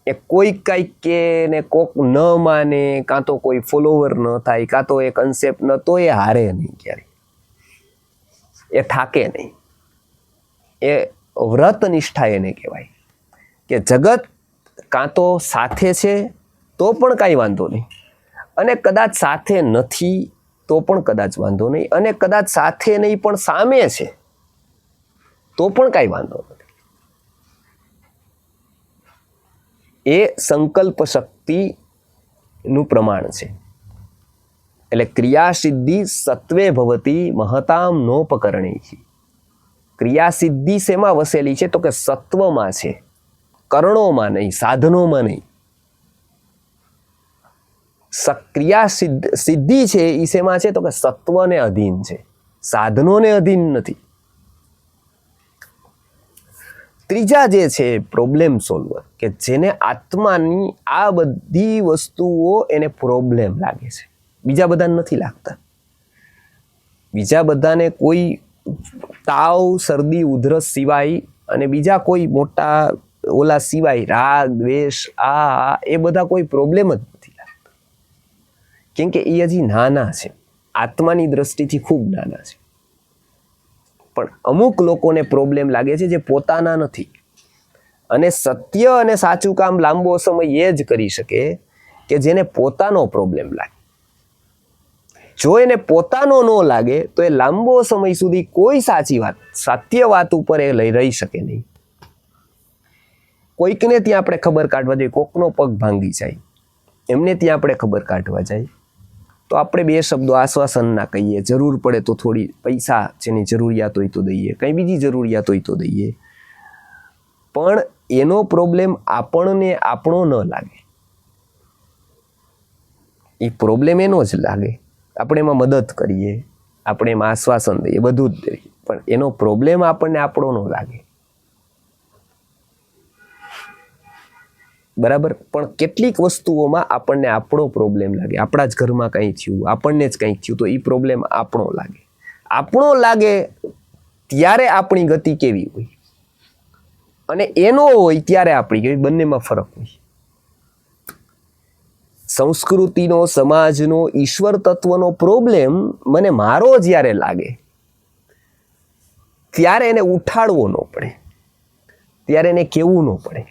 એ કોઈ કંઈક કે ને કોક ન માને, કાં તો કોઈ ફોલોવર ન થાય, કાં તો એ કન્સેપ્ટ ન, તો એ હારે નહીં ક્યારેય, એ થાકે નહીં. એ વ્રત નિષ્ઠા એને કહેવાય કે જગત કાં તો સાથે છે તો પણ કાંઈ વાંધો નહીં, અને કદાચ સાથે નથી તો પણ કદાચ વાંધો નહીં, અને કદાચ સાથે નહીં પણ સામે છે તો પણ કાંઈ વાંધો નથી. એ સંકલ્પ શક્તિનું પ્રમાણ છે. એટલે ક્રિયાસિદ્ધિ સત્વે ભવતી મહતામ નોપકરણેથી. ક્રિયાસિદ્ધિ શેમાં વસેલી છે? તો કે સત્વમાં છે, કરણોમાં નહીં, સાધનોમાં નહીં. સિદ્ધિ છે એ શેમાં છે? તો કે સત્વને અધીન છે, સાધનોને અધીન નથી. ત્રીજા જે છે પ્રોબ્લેમ સોલ્વર, કે જેને આત્માની આ બધી વસ્તુઓ એને પ્રોબ્લેમ લાગે છે, બીજા બધાને નથી લાગતા. બીજા બધાને કોઈ તાવ, શરદી, ઉધરસ સિવાય અને બીજા કોઈ મોટા ઓલા સિવાય, રાગ, દ્વેષ, એ બધા કોઈ પ્રોબ્લેમ જ નથી લાગતા, કેમ કે એ હજી નાના છે, આત્માની દ્રષ્ટિથી ખૂબ નાના છે. પણ અમુક લોકોને પ્રોબ્લેમ લાગે છે જે પોતાના નથી, અને સત્ય અને સાચું કામ લાંબો સમય એ જ કરી શકે કે જેને પોતાનો પ્રોબ્લેમ લાગે. જો એને પોતાનો ન લાગે તો એ લાંબો સમય સુધી કોઈ સાચી વાત, સત્ય વાત ઉપર એ રહી શકે નહીં. કોઈકને ત્યાં આપણે ખબર કાઢવા જઈએ, કોકનો પગ ભાંગી જાય, એમને ત્યાં આપણે ખબર કાઢવા જાય તો આપણે બે શબ્દો આશ્વાસનના કહીએ, જરૂર પડે તો થોડી પૈસા જેની જરૂરિયાત હોય તો દઈએ, કંઈ બીજી જરૂરિયાત હોય તો દઈએ, પણ એનો પ્રોબ્લેમ આપણને આપણો ન લાગે, એ પ્રોબ્લેમ એનો જ લાગે. આપણે એમાં મદદ કરીએ, આપણે એમાં આશ્વાસન દઈએ, બધું જ દઈએ, પણ એનો પ્રોબ્લેમ આપણને આપણો ન લાગે. બરાબર. પણ કેટલીક વસ્તુઓમાં આપણને આપણો પ્રોબ્લેમ લાગે, આપણા જ ઘરમાં કંઈ થયું, આપણને જ કંઈક થયું તો એ પ્રોબ્લેમ આપણો લાગે. આપણો લાગે ત્યારે આપણી ગતિ કેવી હોય, અને એનો હોય ત્યારે આપણી કેવી, બંનેમાં ફરક હોય. સંસ્કૃતિનો, સમાજનો, ઈશ્વર તત્વનો પ્રોબ્લેમ મને મારો જ્યારે લાગે ત્યારે એને ઉઠાડવો ન પડે, ત્યારે એને કહેવું ન પડે,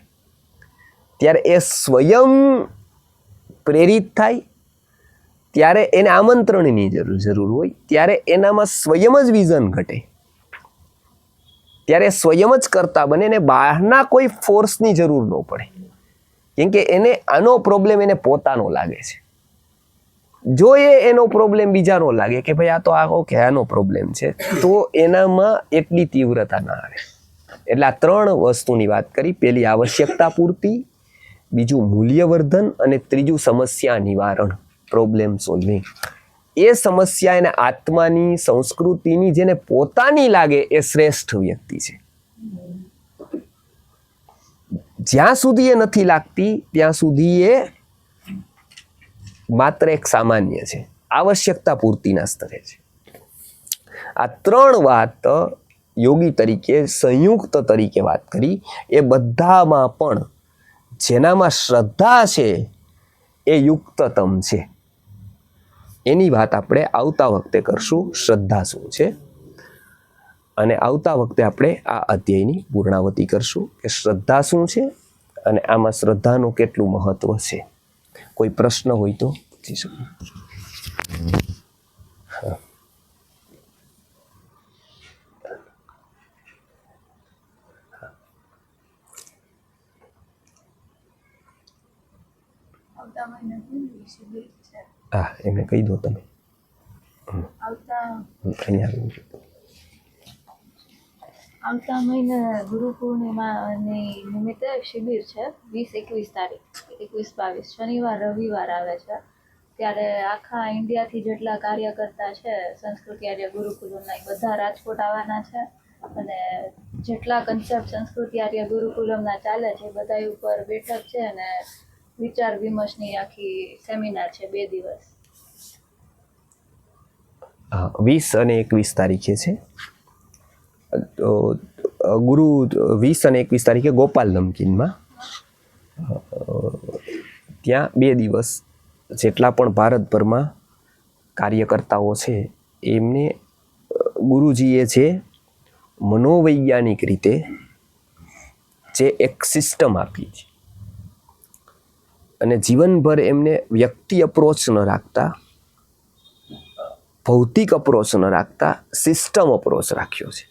ત્યારે એ સ્વયં પ્રેરિત થાય, ત્યારે એને આમંત્રણની જરૂર હોય, ત્યારે એનામાં સ્વયં જ વિઝન ઘટે, ત્યારે સ્વયં જ કરતા બને, એને બહારના કોઈ ફોર્સની જરૂર ન પડે, કેમ કે એને આનો પ્રોબ્લેમ એને પોતાનો લાગે છે. જો એનો પ્રોબ્લેમ બીજાનો લાગે કે ભાઈ આ તો ઓકે આનો પ્રોબ્લેમ છે, તો એનામાં એટલી તીવ્રતા ના આવે. એટલે આ ત્રણ વસ્તુની વાત કરી. પેલી આવશ્યકતા પૂર્તિ, બીજું મૂલ્યવર્ધન, અને ત્રીજું સમસ્યા નિવારણ, પ્રોબ્લેમ સોલ્વિંગ. એ સમસ્યા એને આત્માની, સંસ્કૃતિની, જેને પોતાની લાગે એ શ્રેષ્ઠ વ્યક્તિ છે. જ્યાં સુધી એ નથી લાગતી ત્યાં સુધી એ માત્ર એક સામાન્ય છે, આવશ્યકતા પૂર્તિના સ્તરે છે. આ ત્રણ વાત યોગી તરીકે, સંયુક્ત તરીકે વાત કરી. એ બધામાં પણ જેનામાં શ્રદ્ધા છે એ યુક્તતમ છે. એની વાત આપણે આવતા વખતે કરશું, શ્રદ્ધા શું છે, અને આવતા વખતે આપણે આ અધ્યાયની પૂર્ણાવતી કરશું કે શ્રદ્ધા શું છે અને આમાં શ્રદ્ધાનું કેટલું મહત્વ છે. કોઈ પ્રશ્ન હોય તો પૂછી શકો. હા, એમને કહી દો તમે. આવતા મહિને ગુરુ પૂર્ણિમા નિમિત્તે શિબિર છે, 20-21 તારીખ, 21-22 શનિવાર રવિવાર આવે છે. ત્યારે આખા ઇન્ડિયાથી જેટલા કાર્યકર્તા છે સંસ્કૃતિ આર્ય ગુરુકુલમના એ બધા રાજકોટ આવવાના છે અને જેટલા કન્સેપ્ટ સંસ્કૃતિ આર્ય ગુરુકુલમના ચાલે છે એ બધા ઉપર બેઠક છે અને વિચાર વિમર્શની આખી સેમિનાર છે 2 દિવસ. 20 અને 21 તારીખે છે. તો ગુરુ 20 અને 21 તારીખે ગોપાલ નમકીનમાં ત્યાં 2 દિવસ જેટલા પણ ભારતભરમાં કાર્યકર્તાઓ છે એમને ગુરુજીએ જે મનોવૈજ્ઞાનિક રીતે જે એક સિસ્ટમ આપી છે અને જીવનભર એમને વ્યક્તિ અપ્રોચ ન રાખતા, ભૌતિક અપ્રોચ ન રાખતા સિસ્ટમ અપ્રોચ રાખ્યો છે.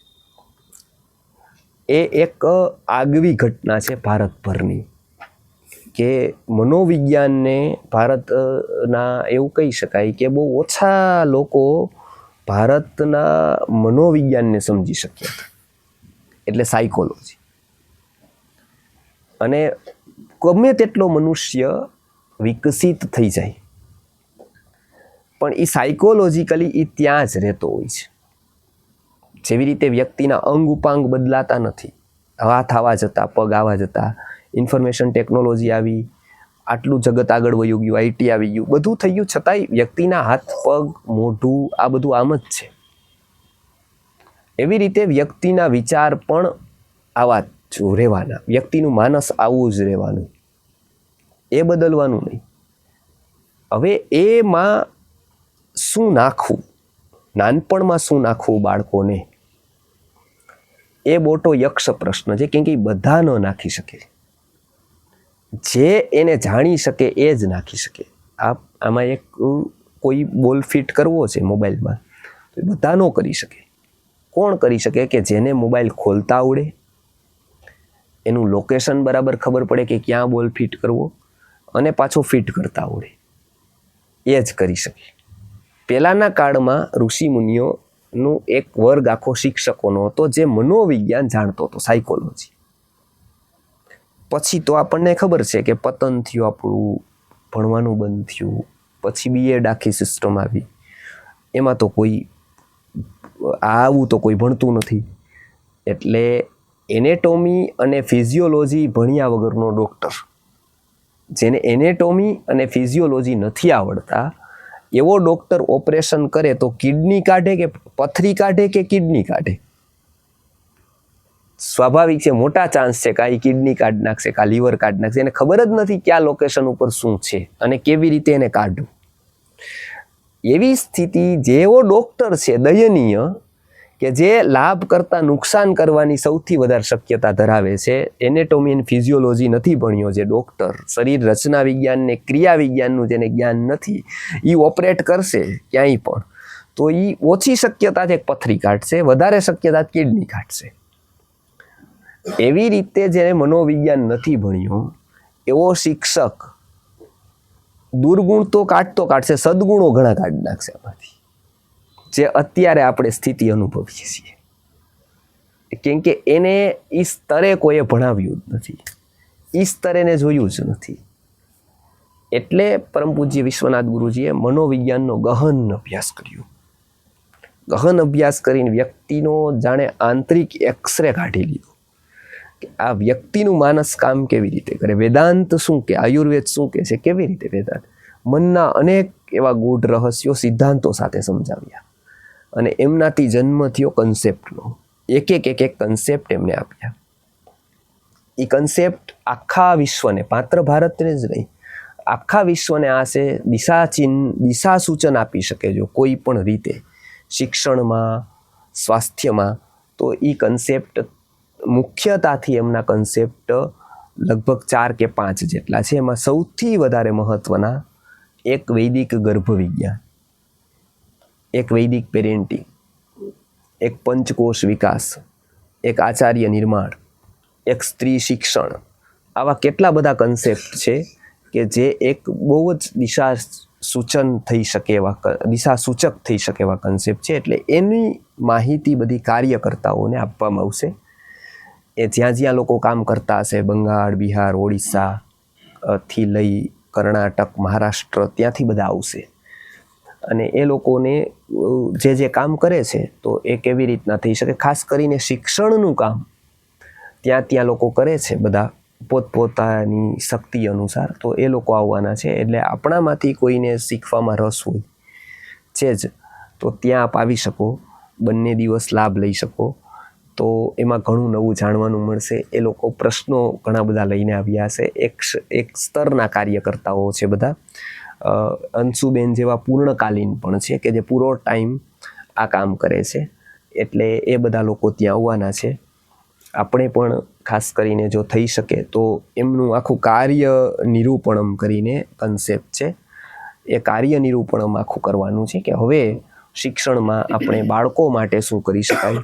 એ એક આગવી ઘટના છે ભારતભરની કે મનોવિજ્ઞાનને ભારતના એવું કહી શકાય કે બહુ ઓછા લોકો ભારતના મનોવિજ્ઞાનને સમજી શક્યા હતા, એટલે સાયકોલોજી. અને ગમે તેટલો મનુષ્ય વિકસિત થઈ જાય પણ એ સાયકોલોજીકલી એ ત્યાં જ રહેતો હોય છે. જેવી રીતે વ્યક્તિના અંગ ઉપાંગ બદલાતા નથી, હાથ આવા જતા, પગ આવા જતા, ઇન્ફોર્મેશન ટેકનોલોજી આવી, આટલું જગત આગળ વયું ગયું, આઈટી આવી ગયું, બધું થઈ ગયું, છતાંય વ્યક્તિના હાથ પગ મોઢું આ બધું આમ જ છે. એવી રીતે વ્યક્તિના વિચાર પણ આવા જ રહેવાના, વ્યક્તિનું માનસ આવું જ રહેવાનું, એ બદલવાનું નહીં. હવે એમાં શું નાખવું, નાનપણમાં શું નાખવું બાળકોને, એ મોટો યક્ષ પ્રશ્ન છે. કેમ કે એ બધા ન નાખી શકે, જે એને જાણી શકે એ જ નાખી શકે. આમાં એક કોઈ બોલ ફિટ કરવો છે મોબાઈલમાં તો એ બધા ન કરી શકે. કોણ કરી શકે? કે જેને મોબાઈલ ખોલતા આવડે, એનું લોકેશન બરાબર ખબર પડે કે ક્યાં બોલ ફિટ કરવો, અને પાછો ફિટ કરતા આવડે, એ જ કરી શકે. પહેલાંના કાળમાં ઋષિ મુનિઓનું એક વર્ગ આખો શિક્ષકોનો હતો જે મનોવિજ્ઞાન જાણતો હતો, સાયકોલોજી. પછી તો આપણને ખબર છે કે પતન થયું, આપણું ભણવાનું બંધ થયું, પછી બીએડ આખી સિસ્ટમ આવી, એમાં તો કોઈ આવું તો કોઈ ભણતું નથી. એટલે એનેટોમી અને ફિઝિયોલોજી ભણ્યા વગરનો ડૉક્ટર, જેને એનેટોમી અને ફિઝિયોલોજી નથી આવડતા, એવો ડૉક્ટર ઓપરેશન કરે તો કિડની કાઢે કે પથરી કાઢે કે કિડની કાઢે? સ્વાભાવિક છે, મોટા ચાન્સ છે કે આ કિડની કાઢી નાખશે, કે આ લીવર કાઢી નાખશે. એને ખબર જ નથી કયા લોકેશન ઉપર શું છે અને કેવી રીતે એને કાઢવું. એવી સ્થિતિ જેવો ડૉક્ટર છે દયનીય, કે જે લાભ કરતાં નુકસાન કરવાની સૌથી વધારે શક્યતા ધરાવે છે. એનેટોમી અને ફિઝિયોલોજી નથી ભણ્યો જે ડૉક્ટર, શરીર રચના વિજ્ઞાન ને ક્રિયા વિજ્ઞાનનું જેને જ્ઞાન નથી, એ ઓપરેટ કરશે ક્યાંય પણ તો એ ઓછી શક્યતા છે પથરી કાઢશે, વધારે શક્યતા કિડની કાઢશે. એવી રીતે જેને મનોવિજ્ઞાન નથી ભણ્યો એવો શિક્ષક દુર્ગુણ તો કાઢશે, સદગુણો ઘણા કાઢી નાખશે આમાંથી, જે અત્યારે આપણે સ્થિતિ અનુભવીએ છીએ. કેમ કે એને એ સ્તરે કોઈએ ભણાવ્યું જ નથી, એ સ્તરે એને જોયું જ નથી. એટલે પરમ પૂજ્ય વિશ્વનાથ ગુરુજીએ મનોવિજ્ઞાનનો ગહન અભ્યાસ કર્યો. ગહન અભ્યાસ કરીને વ્યક્તિનો જાણે આંતરિક એક્સરે કાઢી લીધો કે આ વ્યક્તિનું માનસ કામ કેવી રીતે કરે, વેદાંત શું કે, આયુર્વેદ શું કે છે, કેવી રીતે વેદાંત, મનના અનેક એવા ગૂઢ રહસ્યો સિદ્ધાંતો સાથે સમજાવ્યા. અને એમનાથી જન્મ થયો કન્સેપ્ટનો. એક કન્સેપ્ટ એમને આપ્યા. એ કન્સેપ્ટ આખા વિશ્વને, માત્ર ભારતને જ નહીં, આખા વિશ્વને આ છે દિશા સૂચન આપી શકે જો કોઈ પણ રીતે, શિક્ષણમાં, સ્વાસ્થ્યમાં. તો એ કન્સેપ્ટ મુખ્યતાથી એમના કન્સેપ્ટ લગભગ 4 કે 5 જેટલા છે. એમાં સૌથી વધારે મહત્વના એક વૈદિક ગર્ભ વિજ્ઞાન, એક વૈદિક પેરેન્ટિંગ, એક પંચકોશ વિકાસ, એક આચાર્ય નિર્માણ, એક સ્ત્રી શિક્ષણ. આવા કેટલા બધા કન્સેપ્ટ છે કે જે એક બહુ જ દિશા સૂચક થઈ શકે એવા કન્સેપ્ટ છે. એટલે એની માહિતી બધી કાર્યકર્તાઓને આપવામાં આવશે. એ જ્યાં લોકો કામ કરતા હશે, બંગાળ, બિહાર, ઓડિશા થી લઈ કર્ણાટક, મહારાષ્ટ્ર ત્યાંથી બધા આવશે અને એ લોકોને જે કામ કરે છે તો એ કેવી રીતના થઈ શકે, ખાસ કરીને શિક્ષણનું કામ ત્યાં લોકો કરે છે બધા પોતપોતાની શક્તિ અનુસાર. તો એ લોકો આવવાના છે. એટલે આપણામાંથી કોઈને શીખવામાં રસ હોય છે જ તો ત્યાં આપ આવી શકો, બંને દિવસ લાભ લઈ શકો. તો એમાં ઘણું નવું જાણવાનું મળશે. એ લોકો પ્રશ્નો ઘણા બધા લઈને આવ્યા છે. એક સ્તરના કાર્યકર્તાઓ છે બધા. અંશુબેન જેવા પૂર્ણકાલીન પણ છે કે જે પૂરો ટાઈમ આ કામ કરે છે. એટલે એ બધા લોકો ત્યાં આવવાના છે. આપણે પણ ખાસ કરીને જો થઈ શકે તો એમનું આખું કાર્ય નિરૂપણમ કરીને કન્સેપ્ટ છે. એ કાર્ય નિરૂપણમ આખું કરવાનું છે કે હવે શિક્ષણમાં આપણે બાળકો માટે શું કરી શકાય,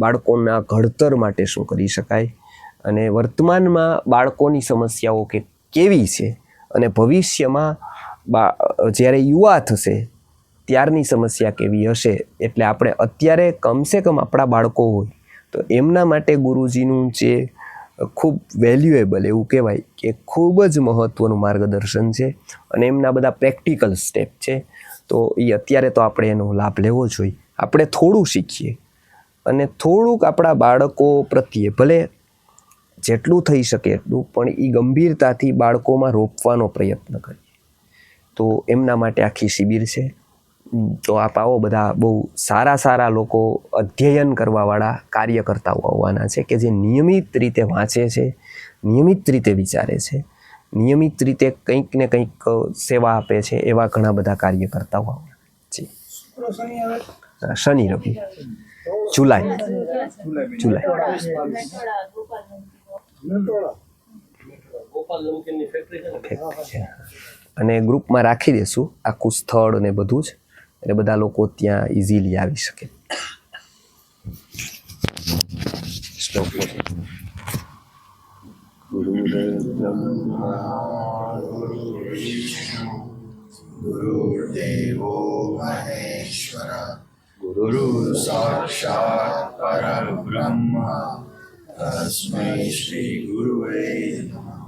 બાળકોના ઘડતર માટે શું કરી શકાય, અને વર્તમાનમાં બાળકોની સમસ્યાઓ કેવી છે અને ભવિષ્યમાં જ્યારે યુવા થશે ત્યારની સમસ્યા કેવી હશે. એટલે આપણે અત્યારે કમસે કમ આપણા બાળકો હોય તો એમના માટે ગુરુજીનું જે ખૂબ વેલ્યુએબલ એવું કહેવાય કે ખૂબ જ મહત્ત્વનું માર્ગદર્શન છે અને એમના બધા પ્રેક્ટિકલ સ્ટેપ છે. તો એ અત્યારે તો આપણે એનો લાભ લેવો જોઈએ. આપણે થોડું શીખીએ અને થોડુંક આપણા બાળકો પ્રત્યે ભલે જેટલું થઈ શકે એટલું પણ એ ગંભીરતાથી બાળકોમાં રોપવાનો પ્રયત્ન કરીએ. તો એમના માટે આખી શિબિર છે. તો આપ આવો, બધા બહુ સારા લોકો, અધ્યયન કરવાવાળા કાર્યકર્તાઓ આવવાના છે કે જે નિયમિત રીતે વાંચે છે, નિયમિત રીતે વિચારે છે, નિયમિત રીતે કંઈક ને કંઈક સેવા આપે છે. એવા ઘણા બધા કાર્યકર્તાઓ આવવાના છે. શનિ રવિ જુલાઈ. અને ગ્રુપમાં રાખી દેશું આખું સ્થળ ને બધું જ, એટલે બધા લોકો ત્યાં ઇઝીલી આવી શકે. ગુરુર્દેવો મહેશ્વર ગુરુ સાક્ષાત પરબ્રહ્મ તસ્મૈ શ્રી ગુરુવે નમઃ.